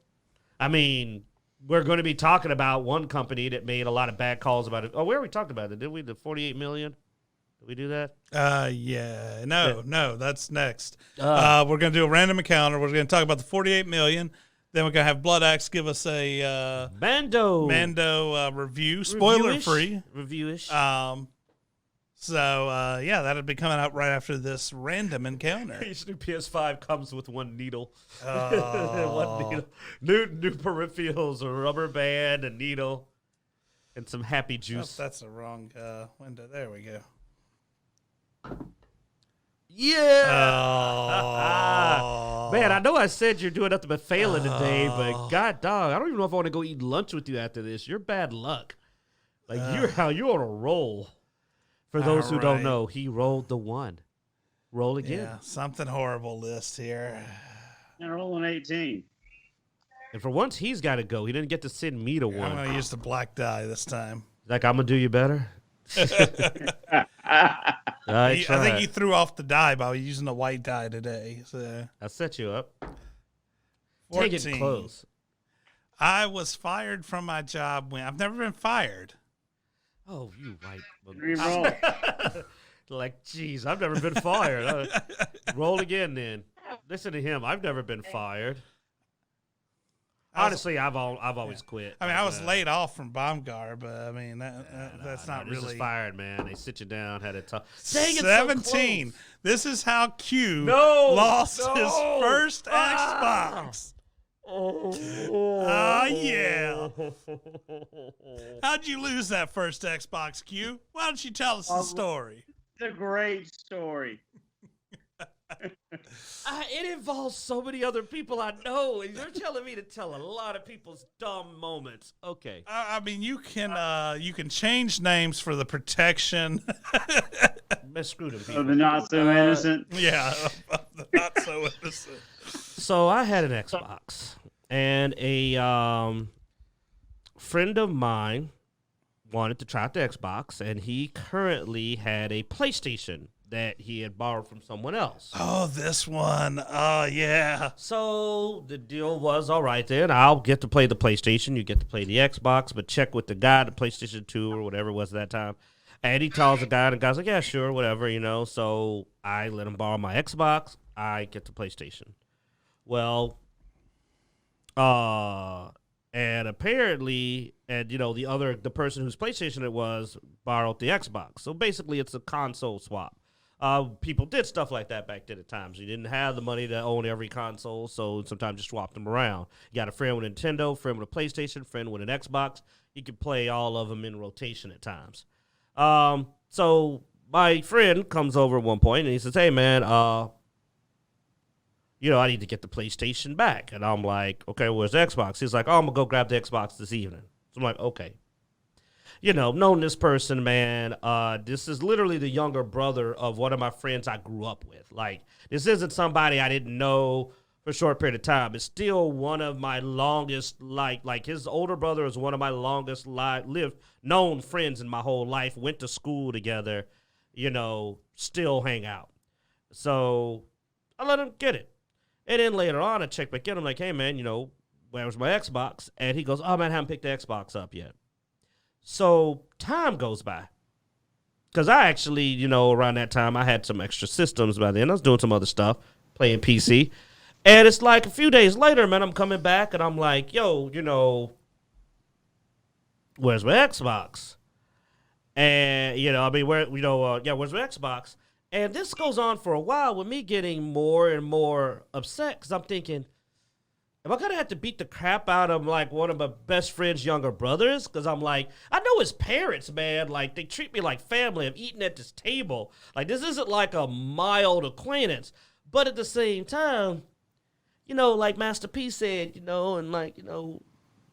Speaker 2: I mean, we're going to be talking about one company that made a lot of bad calls about it. Oh, where we talked about it? Did we? The $48 million? Did we do that?
Speaker 1: Yeah. No, that's next. We're going to do a random encounter. We're going to talk about the 48 million. Then we're going to have Blood Axe give us a
Speaker 2: Mando
Speaker 1: review, spoiler free.
Speaker 2: Review-ish.
Speaker 1: That'll be coming out right after this random encounter.
Speaker 2: Each new PS5 comes with one needle.
Speaker 1: Oh.
Speaker 2: One needle. New peripherals, a rubber band, a needle, and some happy juice.
Speaker 1: Oh, that's the wrong window. There we go.
Speaker 2: Yeah.
Speaker 1: Oh.
Speaker 2: Man, I know I said you're doing nothing but failing today, but God dog, I don't even know if I want to go eat lunch with you after this. You're bad luck. Like you're on a roll. For those who don't know, he rolled the one. Roll again.
Speaker 1: Yeah, something horrible list here.
Speaker 3: And rolling 18.
Speaker 2: And for once, he's got to go. He didn't get to send me to one.
Speaker 1: I'm going to use the black die this time.
Speaker 2: Like, I'm going to do you better?
Speaker 1: I think you threw off the die by using the white die today. So
Speaker 2: I set you up.
Speaker 1: 14.
Speaker 2: Take it close.
Speaker 1: I was fired from my job when I've never been fired.
Speaker 2: Oh, you white.
Speaker 3: Reroll.
Speaker 2: Like, geez, I've never been fired. Roll again then. Listen to him. I've never been fired. Honestly, I've always quit.
Speaker 1: I mean, I was laid off from Baumgar, but I mean that's not
Speaker 2: this
Speaker 1: really
Speaker 2: is fired, man. They sit you down, had a tough.
Speaker 1: 17.
Speaker 2: So
Speaker 1: this is how Q
Speaker 2: lost
Speaker 1: his first Xbox. Oh yeah. How'd you lose that first Xbox, Q? Why don't you tell us the story?
Speaker 3: It's a great story.
Speaker 2: It involves so many other people I know, and you're telling me to tell a lot of people's dumb moments. Okay.
Speaker 1: I mean, you can change names for the protection.
Speaker 2: Screw them people.
Speaker 3: Of the not so innocent.
Speaker 1: Yeah, the not so innocent.
Speaker 2: So I had an Xbox, and a friend of mine wanted to try out the Xbox, and he currently had a PlayStation that he had borrowed from someone else.
Speaker 1: Oh, this one. Oh, yeah.
Speaker 2: So the deal was, all right, then I'll get to play the PlayStation. You get to play the Xbox, but check with the guy, the PlayStation 2 or whatever it was at that time. And he tells the guy, and the guy's like, yeah, sure, whatever, So I let him borrow my Xbox. I get the PlayStation. Well, and apparently, the person whose PlayStation it was borrowed the Xbox. So basically, it's a console swap. People did stuff like that back then at times. You didn't have the money to own every console, so sometimes you swapped them around. You got a friend with a Nintendo, friend with a PlayStation, friend with an Xbox. You could play all of them in rotation at times. So my friend comes over at one point, and he says, hey, man, I need to get the PlayStation back. And I'm like, okay, where's the Xbox? He's like, I'm going to go grab the Xbox this evening. So I'm like, okay. Knowing this person, man, this is literally the younger brother of one of my friends I grew up with. Like, this isn't somebody I didn't know for a short period of time. It's still one of my longest, like his older brother is one of my longest known friends in my whole life. Went to school together, still hang out. So I let him get it. And then later on, I checked back in. I'm like, hey, man, where's my Xbox? And he goes, oh, man, I haven't picked the Xbox up yet. So time goes by. Because I actually, around that time, I had some extra systems by then. I was doing some other stuff, playing PC. And it's like a few days later, man, I'm coming back, and I'm like, yo, where's my Xbox? And, I mean, where's my Xbox? And this goes on for a while with me getting more and more upset because I'm thinking, am I going to have to beat the crap out of, like, one of my best friend's younger brothers? Because I'm like, I know his parents, man. Like, they treat me like family. I'm eating at this table. Like, this isn't like a mild acquaintance. But at the same time, like Master P said, and like,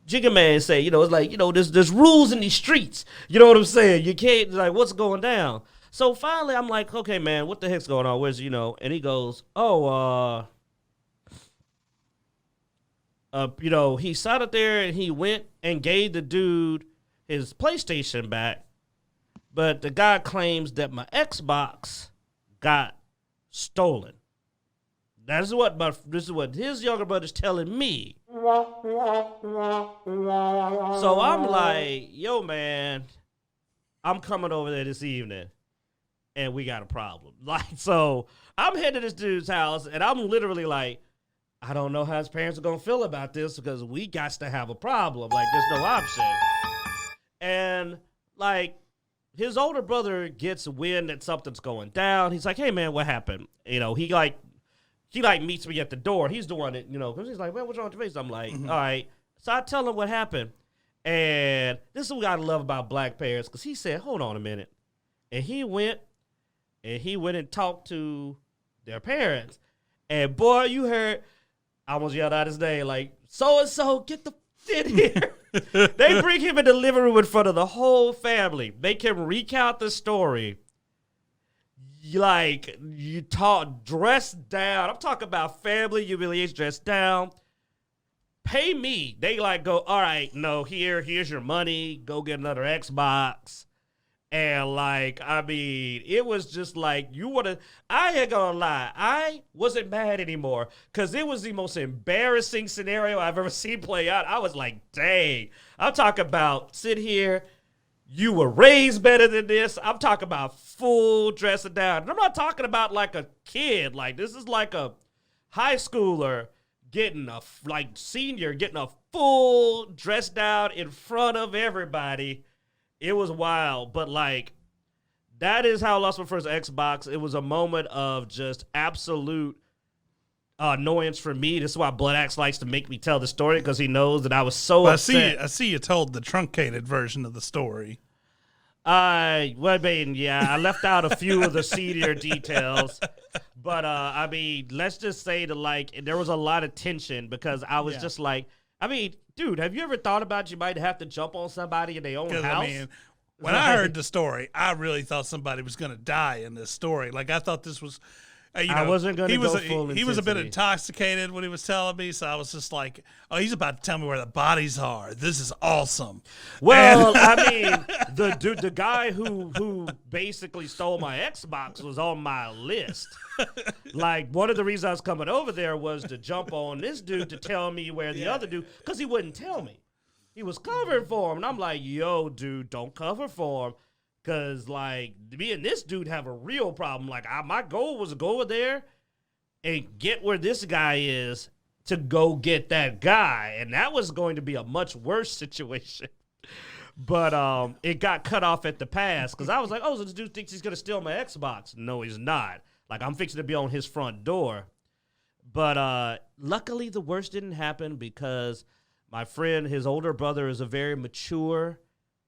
Speaker 2: Jigga Man say, it's like, there's rules in these streets. You know what I'm saying? You can't, like, what's going down? So finally, I'm like, okay, man, what the heck's going on? Where's, and he goes, he sat up there and he went and gave the dude his PlayStation back. But the guy claims that my Xbox got stolen. This is what his younger brother's telling me. So I'm like, yo, man, I'm coming over there this evening, and we got a problem. Like, so I'm heading to this dude's house, and I'm literally like, I don't know how his parents are gonna feel about this because we got to have a problem. Like, there's no option. And like, his older brother gets wind that something's going down. He's like, hey, man, what happened? He meets me at the door. He's the one that, because he's like, man, what's wrong with your face? I'm like, all right. So I tell him what happened. And this is what I love about black parents, because he said, hold on a minute. And he went and talked to their parents. And boy, you heard, I almost yelled out his name, like, so-and-so, get the shit here. They bring him in the living room in front of the whole family. They can recount the story. Like, you talk dressed down. I'm talking about family humiliation, dressed down. Pay me. They like go, all right, no, here's your money. Go get another Xbox. And like, I mean, it was just like, I ain't gonna lie. I wasn't mad anymore because it was the most embarrassing scenario I've ever seen play out. I was like, dang. I'm talking about sit here. You were raised better than this. I'm talking about full dressing down. And I'm not talking about like a kid. Like, this is like a high schooler senior getting a full dress down in front of everybody. It was wild. But like, that is how I lost my first Xbox. It was a moment of just absolute annoyance for me. This is why Blood Axe likes to make me tell the story, because he knows that I was so upset.
Speaker 1: I see you told the truncated version of the story.
Speaker 2: I left out a few of the seedier details. But, I mean, let's just say that, there was a lot of tension because I was just like, I mean, dude, have you ever thought about you might have to jump on somebody in their own house? I mean,
Speaker 1: when I heard the story, I really thought somebody was going to die in this story. Like, I thought this was... I wasn't going to go full intensity. He was a bit intoxicated when he was telling me, so I was just like, oh, he's about to tell me where the bodies are. This is awesome.
Speaker 2: Well, I mean, the guy who basically stole my Xbox was on my list. Like, one of the reasons I was coming over there was to jump on this dude to tell me where the other dude, because he wouldn't tell me. He was covering for him, and I'm like, yo, dude, don't cover for him. Because, like, me and this dude have a real problem. Like, my goal was to go over there and get where this guy is to go get that guy. And that was going to be a much worse situation. But it got cut off at the pass because I was like, oh, so this dude thinks he's going to steal my Xbox. No, he's not. Like, I'm fixing to be on his front door. But luckily, the worst didn't happen because my friend, his older brother, is a very mature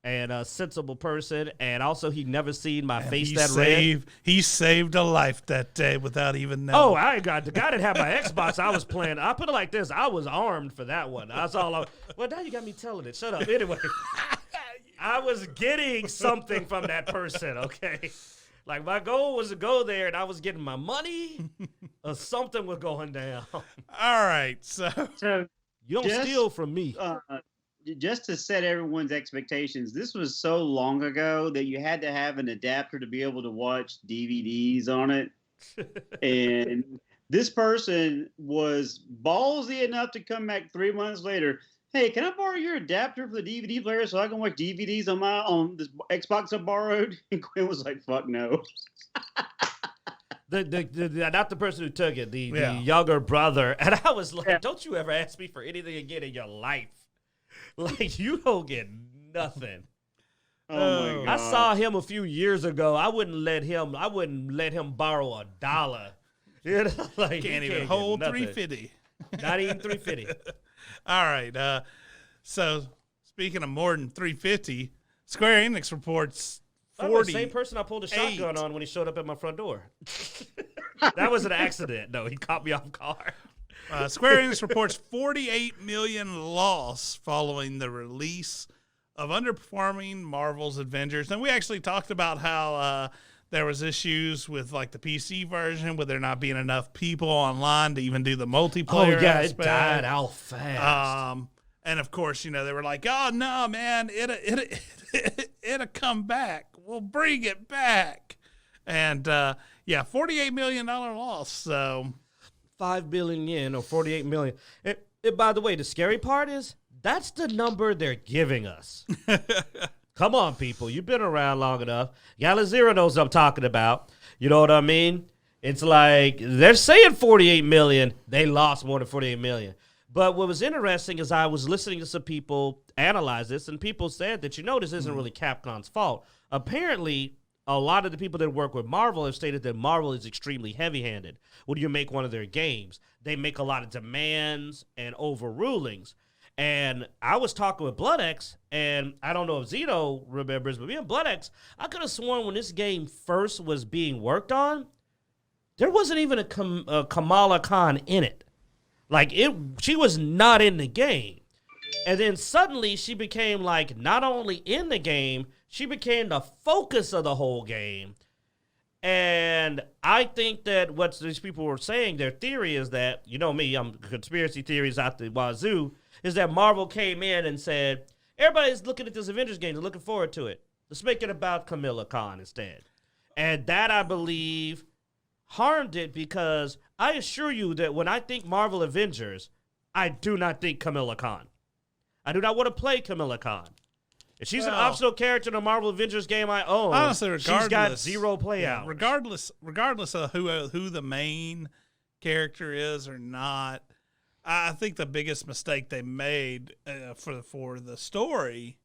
Speaker 2: and a sensible person, and also he'd never seen my face that red.
Speaker 1: He saved a life that day without even knowing.
Speaker 2: Oh, the guy that had my Xbox, I was playing. I put it like this: I was armed for that one. That's all. Well, now you got me telling it. Shut up. Anyway, I was getting something from that person. Okay, like my goal was to go there, and I was getting my money, or something was going down.
Speaker 1: All right, so
Speaker 2: you don't steal from me.
Speaker 3: Just to set everyone's expectations, this was so long ago that you had to have an adapter to be able to watch DVDs on it. And this person was ballsy enough to come back 3 months later. Hey, can I borrow your adapter for the DVD player so I can watch DVDs on this Xbox I borrowed? And Quinn was like, fuck no.
Speaker 2: Not the person who took it, the younger brother. And I was like, don't you ever ask me for anything again in your life. Like, you don't get Nothing.
Speaker 3: Oh my god!
Speaker 2: I saw him a few years ago. I wouldn't let him borrow $1. You know, like
Speaker 1: Can't
Speaker 2: he
Speaker 1: even
Speaker 2: get
Speaker 1: hold
Speaker 2: nothing.
Speaker 1: 350.
Speaker 2: Not even 350.
Speaker 1: All right. So speaking of more than 350, Square Enix reports
Speaker 2: By the way,
Speaker 1: 40.
Speaker 2: same person I pulled a shotgun on when he showed up at my front door. That was an accident. No, he caught me off guard.
Speaker 1: Square Enix reports 48 million loss following the release of underperforming Marvel's Avengers. And we actually talked about how there was issues with like the PC version, with there not being enough people online to even do the multiplayer.
Speaker 2: Oh yeah,
Speaker 1: aspect.
Speaker 2: it died out fast.
Speaker 1: And of course, you know, they were like, "Oh no, man, it'll come back. We'll bring it back." And yeah, $48 million loss. So
Speaker 2: 5 billion yen or 48 million. And by the way, the scary part is that's the number they're giving us. Come on, people. You've been around long enough. Gala Zero knows what I'm talking about. You know what I mean? It's like they're saying 48 million. They lost more than 48 million. But what was interesting is I was listening to some people analyze this, and people said that, this isn't really Capcom's fault. Apparently, a lot of the people that work with Marvel have stated that Marvel is extremely heavy-handed when you make one of their games. They make a lot of demands and overrulings. And I was talking with BloodX, and I don't know if Zito remembers, but me and BloodX, I could have sworn when this game first was being worked on, there wasn't even a Kamala Khan in it. Like, she was not in the game. And then suddenly she became, like, not only in the game, she became the focus of the whole game. And I think that what these people were saying, their theory is that, you know me, I'm conspiracy theories out the wazoo, is that Marvel came in and said, everybody's looking at this Avengers game, they're looking forward to it. Let's make it about Kamala Khan instead. And that, I believe, harmed it, because I assure you that when I think Marvel Avengers, I do not think Kamala Khan. I do not want to play Kamala Khan. If she's an optional character in a Marvel Avengers game I own,
Speaker 1: honestly,
Speaker 2: she's got 0 play hours.
Speaker 1: Regardless of who the main character is or not, I think the biggest mistake they made for the story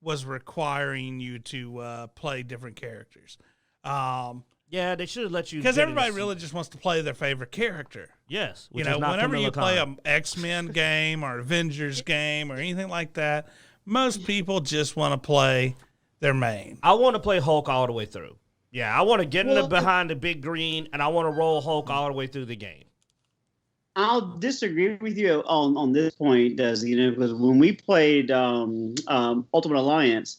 Speaker 1: was requiring you to play different characters.
Speaker 2: Yeah, they should have let you.
Speaker 1: Because everybody really just wants to play their favorite character.
Speaker 2: Yes.
Speaker 1: Whenever you play an X-Men game or Avengers game or anything like that, most people just want to play their main.
Speaker 2: I want to play Hulk all the way through. Yeah, I want to get behind the big green, and I want to roll Hulk all the way through the game.
Speaker 3: I'll disagree with you on this point, because when we played Ultimate Alliance,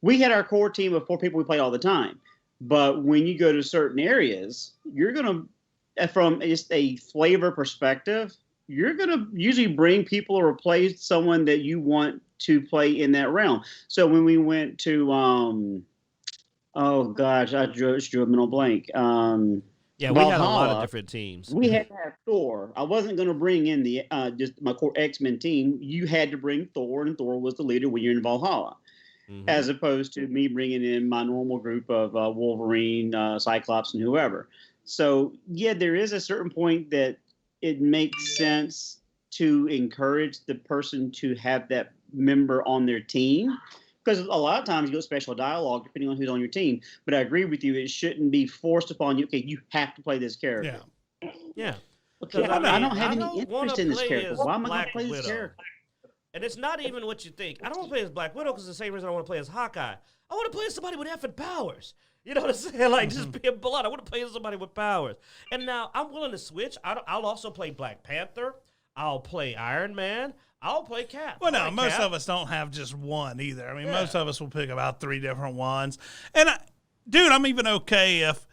Speaker 3: we had our core team of 4 people we played all the time. But when you go to certain areas, you're going to, from just a flavor perspective, you're going to usually bring people or replace someone that you want to play in that realm. So when we went to, oh gosh, I drew a mental blank.
Speaker 2: Yeah, we had a lot of different teams.
Speaker 3: We had to have Thor. I wasn't going to bring in the just my core X-Men team. You had to bring Thor, and Thor was the leader when you're in Valhalla. Mm-hmm. As opposed to me bringing in my normal group of Wolverine, Cyclops, and whoever. So, yeah, there is a certain point that it makes sense to encourage the person to have that member on their team. Because a lot of times you get special dialogue depending on who's on your team. But I agree with you, it shouldn't be forced upon you. Okay, you have to play this character.
Speaker 2: Yeah.
Speaker 3: Okay, I don't have any interest in this character. Why am I going to play this character?
Speaker 2: And it's not even what you think. I don't want to play as Black Widow because the same reason I want to play as Hawkeye. I want to play as somebody with effing powers. You know what I'm saying? Like, just being blunt. I want to play as somebody with powers. And now I'm willing to switch. I'll also play Black Panther. I'll play Iron Man. I'll play Cap.
Speaker 1: Well, no, most of us don't have just one either. I mean, most of us will pick about 3 different ones. And, dude, I'm even okay if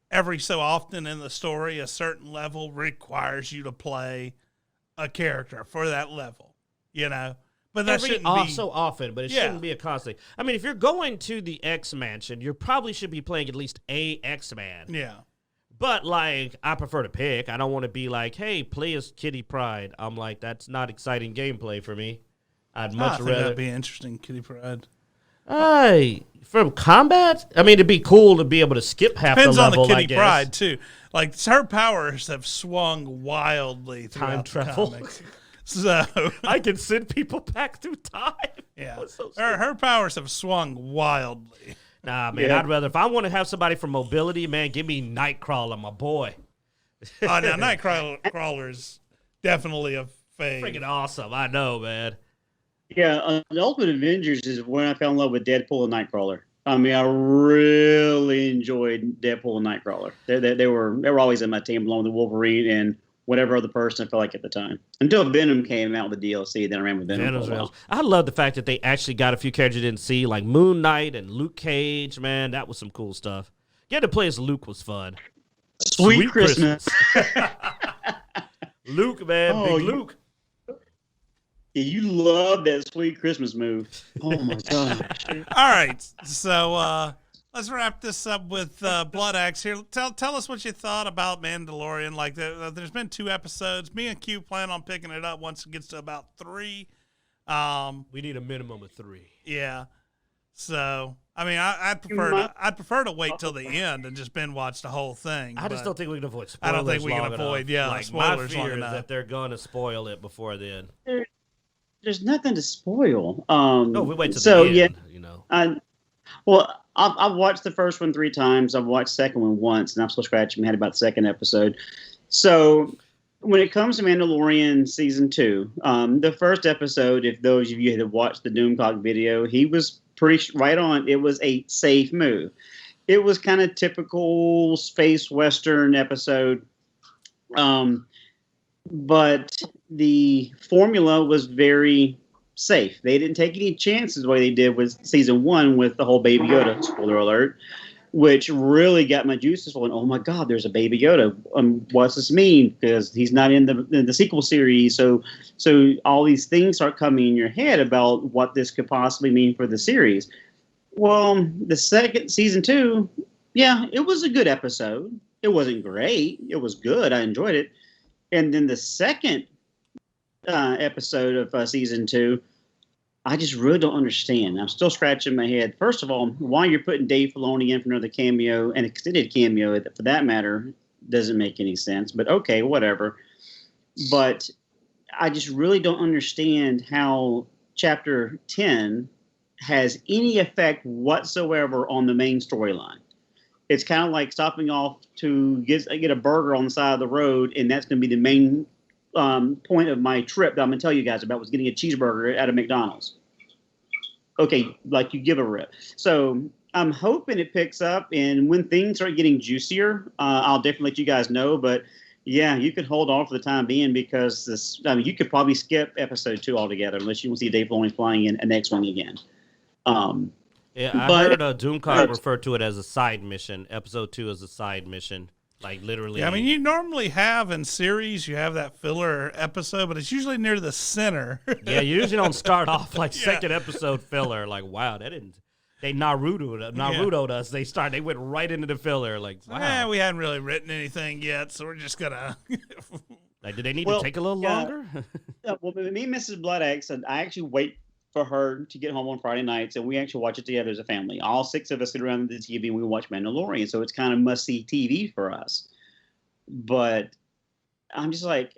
Speaker 1: every so often in the story a certain level requires you to play a character for that level. You know, but that shouldn't be
Speaker 2: so often, but it shouldn't be a constant. I mean, if you're going to the X Mansion, you probably should be playing at least a X-Man.
Speaker 1: Yeah.
Speaker 2: But, like, I prefer to pick. I don't want to be like, hey, play as Kitty Pryde. I'm like, that's not exciting gameplay for me. I'd much rather.
Speaker 1: That'd be interesting, Kitty Pryde.
Speaker 2: From combat? I mean, it'd be cool to be able to skip half
Speaker 1: Depends
Speaker 2: the level,
Speaker 1: on the Kitty Pryde, too. Like, her powers have swung wildly throughout
Speaker 2: time travel.
Speaker 1: the comics. So
Speaker 2: I can send people back through time.
Speaker 1: yeah,
Speaker 2: So
Speaker 1: her powers have swung wildly.
Speaker 2: nah, man,
Speaker 3: Yeah.
Speaker 2: I'd rather, if I want to have somebody for mobility, man, give me Nightcrawler, my boy.
Speaker 1: Oh, now Nightcrawler's definitely a fave.
Speaker 2: Freaking awesome. I know, man.
Speaker 3: Yeah, the Ultimate Avengers is when I fell in love with Deadpool and Nightcrawler. I mean, I really enjoyed Deadpool and Nightcrawler. They were always in my team along with Wolverine and whatever other person I felt like at the time. Until Venom came out with the DLC, then I ran with Venom
Speaker 2: Venom's
Speaker 3: for a
Speaker 2: real.
Speaker 3: while.
Speaker 2: I love the fact that they actually got a few characters you didn't see, like Moon Knight and Luke Cage. Man, that was some cool stuff. Getting to play as Luke was fun.
Speaker 3: Sweet Christmas.
Speaker 2: Luke, man,
Speaker 3: Oh,
Speaker 2: big Luke.
Speaker 3: Yeah, you love that Sweet Christmas move. Oh my gosh.
Speaker 1: All right, so let's wrap this up with Blood Axe here. Tell us what you thought about Mandalorian. Like, there's been 2 episodes. Me and Q plan on picking it up once it gets to about 3.
Speaker 2: We need a minimum of 3.
Speaker 1: Yeah. So, I mean, I'd prefer to wait till the end and just binge watch the whole thing.
Speaker 2: I just
Speaker 1: but
Speaker 2: don't think we can avoid spoilers.
Speaker 1: I don't think we can
Speaker 2: long
Speaker 1: avoid,
Speaker 2: enough.
Speaker 1: like,
Speaker 2: my
Speaker 1: spoilers long
Speaker 2: fear is
Speaker 1: enough.
Speaker 2: that they're going to spoil it before then.
Speaker 3: There's nothing to spoil.
Speaker 2: No, we wait till
Speaker 3: so,
Speaker 2: the end,
Speaker 3: yeah,
Speaker 2: you know.
Speaker 3: I've watched the first one 3 times. I've watched the second one once, and I'm still scratching my head about the second episode. So when it comes to Mandalorian Season 2, the first episode, if those of you had watched the Doomcock video, he was pretty right on. It was a safe move. It was kind of typical space Western episode. But the formula was very safe. They didn't take any chances the way they did with Season 1 with the whole Baby Yoda, spoiler alert, which really got my juices flowing. Oh my God, there's a Baby Yoda. What's this mean? Because he's not in the sequel series. So all these things start coming in your head about what this could possibly mean for the series. Well, the second Season 2, yeah, it was a good episode. It wasn't great. It was good. I enjoyed it. And then the second episode of Season 2, I just really don't understand. I'm still scratching my head. First of all, why you're putting Dave Filoni in for another cameo, an extended cameo for that matter, doesn't make any sense. But okay, whatever. But I just really don't understand how Chapter 10 has any effect whatsoever on the main storyline. It's kind of like stopping off to get a burger on the side of the road, and that's going to be the main point of my trip that I'm going to tell you guys about, was getting a cheeseburger at a McDonald's. Okay, like you give a rip. So I'm hoping it picks up, and when things start getting juicier, I'll definitely let you guys know. But yeah, you could hold off for the time being, because you could probably skip episode 2 altogether unless you want to see Dave Filoni flying in an X-Wing again.
Speaker 2: Yeah, I heard Doomcock refer to it as a side mission. Episode 2 is a side mission. Like, literally.
Speaker 1: Yeah, I mean, you normally have in series, you have that filler episode, but it's usually near the center.
Speaker 2: Yeah, you usually don't start off like
Speaker 1: Yeah.
Speaker 2: second episode filler. Like, wow, they Naruto'd us. They went right into the filler. Like, wow.
Speaker 1: We hadn't really written anything yet, so we're just gonna.
Speaker 2: Like, did they need to take a little longer?
Speaker 3: Well, me and Mrs. Blood Axe, I actually wait for her to get home on Friday nights, and we actually watch it together as a family. All 6 of us sit around the TV and we watch Mandalorian, so it's kind of must-see TV for us. But I'm just like,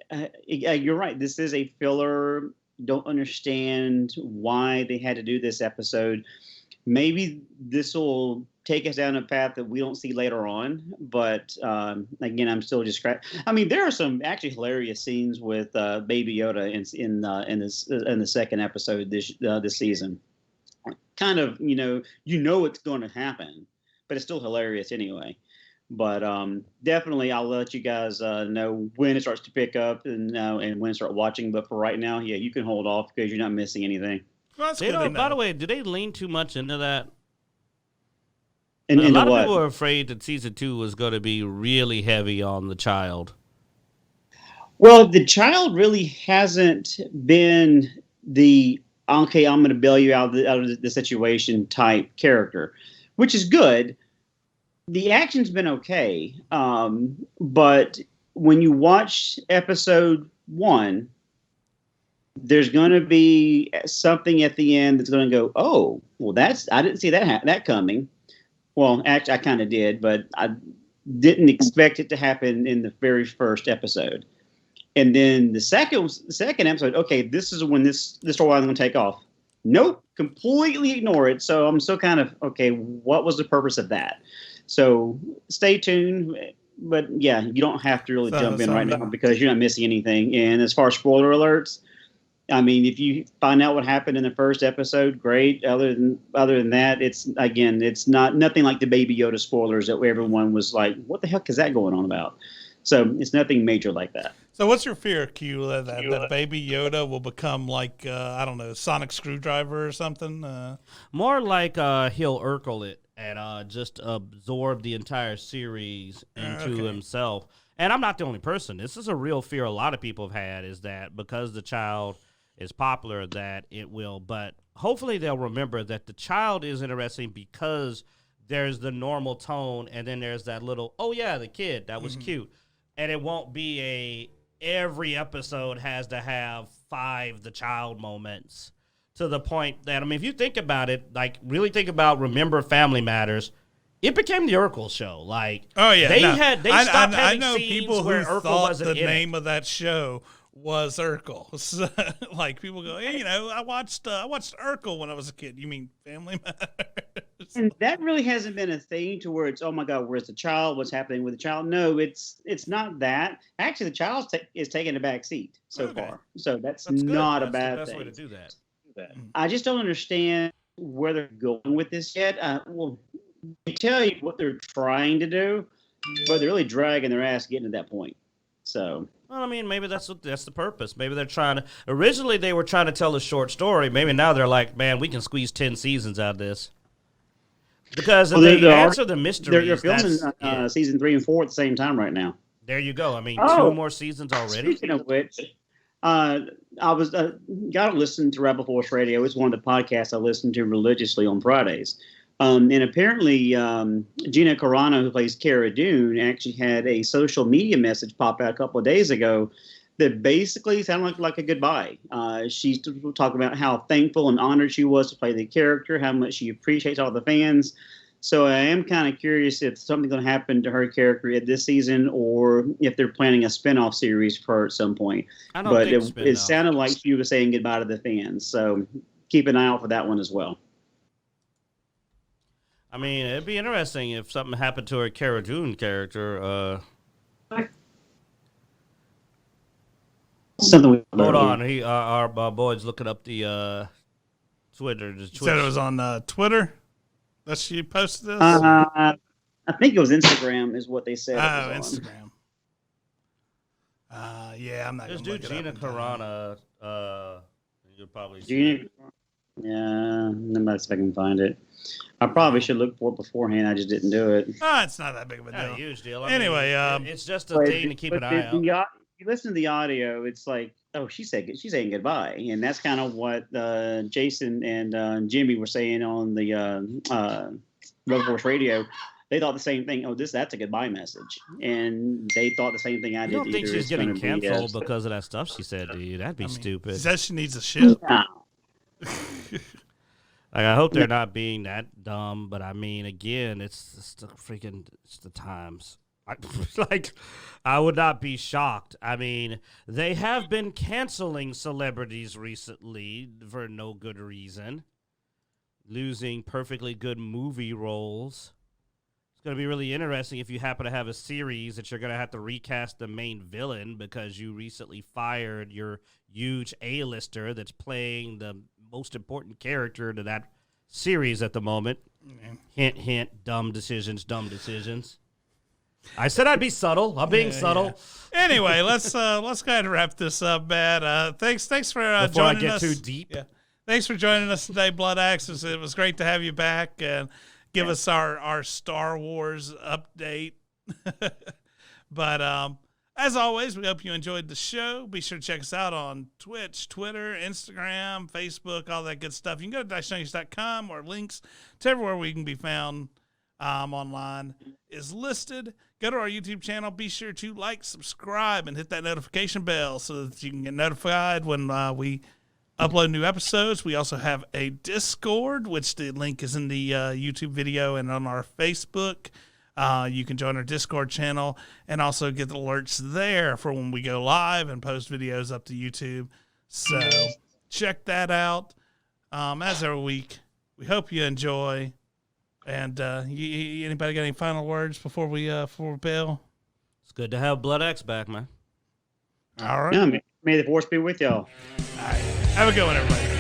Speaker 3: you're right. This is a filler. Don't understand why they had to do this episode. Maybe this will take us down a path that we don't see later on. But again, I'm still just I mean, there are some actually hilarious scenes with Baby Yoda in the second episode this season. Kind of, it's going to happen, but it's still hilarious anyway. But definitely, I'll let you guys know when it starts to pick up and when to start watching. But for right now, yeah, you can hold off because you're not missing anything.
Speaker 1: Well, that's good to know.
Speaker 2: By the way, did they lean too much into that?
Speaker 3: And
Speaker 2: a lot of
Speaker 3: what?
Speaker 2: people were afraid that Season 2 was going to be really heavy on the child.
Speaker 3: Well, the child really hasn't been the, okay, I'm going to bail you out of the situation type character, which is good. The action's been okay, but when you watch episode 1, there's going to be something at the end that's going to go, oh, well, I didn't see that coming. Well, actually, I kind of did, but I didn't expect it to happen in the very first episode. And then the second episode, okay, this is when this storyline is going to take off. Nope, completely ignore it. So I'm still kind of, okay, what was the purpose of that? So stay tuned. But yeah, you don't have to really jump in right now because you're not missing anything. And as far as spoiler alerts, I mean, if you find out what happened in the first episode, great. Other than that, it's nothing like the Baby Yoda spoilers that everyone was like, "What the heck is that going on about?" So it's nothing major like that.
Speaker 1: So what's your fear, Q, that Baby Yoda will become like I don't know, Sonic Screwdriver or something?
Speaker 2: More like he'll Urkel it and just absorb the entire series into himself. And I'm not the only person. This is a real fear a lot of people have had, is that because the child is popular, that it will. But hopefully they'll remember that the child is interesting because there's the normal tone, and then there's that little, oh yeah, the kid, that was cute. And it won't be every episode has to have 5 the child moments, to the point that, I mean, if you think about it, like really think about Remember Family Matters, it became the Urkel show. Like,
Speaker 1: oh yeah,
Speaker 2: they stopped having
Speaker 1: I know
Speaker 2: scenes
Speaker 1: people who
Speaker 2: where Urkel
Speaker 1: thought
Speaker 2: wasn't
Speaker 1: the
Speaker 2: in
Speaker 1: name
Speaker 2: it.
Speaker 1: of that show was Urkel. So, like people go, hey, I watched Urkel when I was a kid. You mean Family Matters?
Speaker 3: And that really hasn't been a thing to where it's, oh my God, where's the child? What's happening with the child? No, it's not that. Actually, the child is taking a back seat so far. So that's not a bad thing.
Speaker 2: That's the best way to do that.
Speaker 3: I just don't understand where they're going with this yet. Well, they tell you what they're trying to do, but they're really dragging their ass getting to that point. So,
Speaker 2: well, I mean, maybe that's the purpose. Maybe they're trying to. Originally, they were trying to tell a short story. Maybe now they're like, man, we can squeeze 10 seasons out of this. Because they answer the mysteries.
Speaker 3: They're filming season 3 and 4 at the same time right now.
Speaker 2: There you go. I mean, 2 more seasons already.
Speaker 3: Speaking of which, I was got to listen to Rebel Force Radio. It's one of the podcasts I listen to religiously on Fridays. And apparently, Gina Carano, who plays Cara Dune, actually had a social media message pop out a couple of days ago that basically sounded like a goodbye. She's talking about how thankful and honored she was to play the character, how much she appreciates all the fans. So I am kind of curious if something's going to happen to her character at this season, or if they're planning a spinoff series for her at some point. But it sounded like she was saying goodbye to the fans. So keep an eye out for that one as well.
Speaker 2: I mean, it'd be interesting if something happened to her Cara Dune character.
Speaker 3: Something.
Speaker 2: Hold on, our boy's looking up the Twitter.
Speaker 1: You said it was on Twitter that she posted this?
Speaker 3: I think it was Instagram is what they said.
Speaker 1: Oh, Instagram. Yeah, I'm not going
Speaker 2: to look it up. Just do Gina Carano. You'll probably
Speaker 3: see it. Yeah, let me see if I can find it. I probably should look for it beforehand. I just didn't do it.
Speaker 1: Oh, it's not that big of a deal.
Speaker 2: Not a huge deal.
Speaker 1: Anyway,
Speaker 2: it's just a thing to keep an eye out.
Speaker 3: You listen to the audio, it's like, oh, she's saying goodbye, and that's kind of what Jason and Jimmy were saying on the Rebel Force Radio. They thought the same thing. Oh, that's a goodbye message, and they thought the same thing I did.
Speaker 2: You don't think she's getting canceled because of that stuff she said to you? That'd be stupid. She
Speaker 1: says she needs a ship.
Speaker 3: No.
Speaker 2: Like, I hope they're not being that dumb, but I mean, again, it's the times. I would not be shocked. I mean, they have been canceling celebrities recently for no good reason, losing perfectly good movie roles. It's going to be really interesting if you happen to have a series that you're going to have to recast the main villain because you recently fired your huge A-lister that's playing the most important character to that series at the moment. Mm-hmm. Hint, hint, dumb decisions. I said I'd be subtle. I'm being subtle.
Speaker 1: Yeah. Anyway, let's go ahead and wrap this up, Matt. Thanks for
Speaker 2: joining us. Before I get too deep.
Speaker 1: Yeah. Thanks for joining us today, Blood Axe. It was great to have you back and give us our Star Wars update. But as always, we hope you enjoyed the show. Be sure to check us out on Twitch, Twitter, Instagram, Facebook, all that good stuff. You can go to Dicejunkies.com, or links to everywhere we can be found online is listed. Go to our YouTube channel. Be sure to like, subscribe, and hit that notification bell so that you can get notified when we upload new episodes. We also have a Discord, which the link is in the YouTube video and on our Facebook. You can join our Discord channel and also get the alerts there for when we go live and post videos up to YouTube. So check that out. As every week, we hope you enjoy. And anybody got any final words before we bail?
Speaker 2: It's good to have Blood X back, man.
Speaker 1: All right.
Speaker 3: Yeah, may the force be with y'all.
Speaker 1: All right. Have a good one, everybody.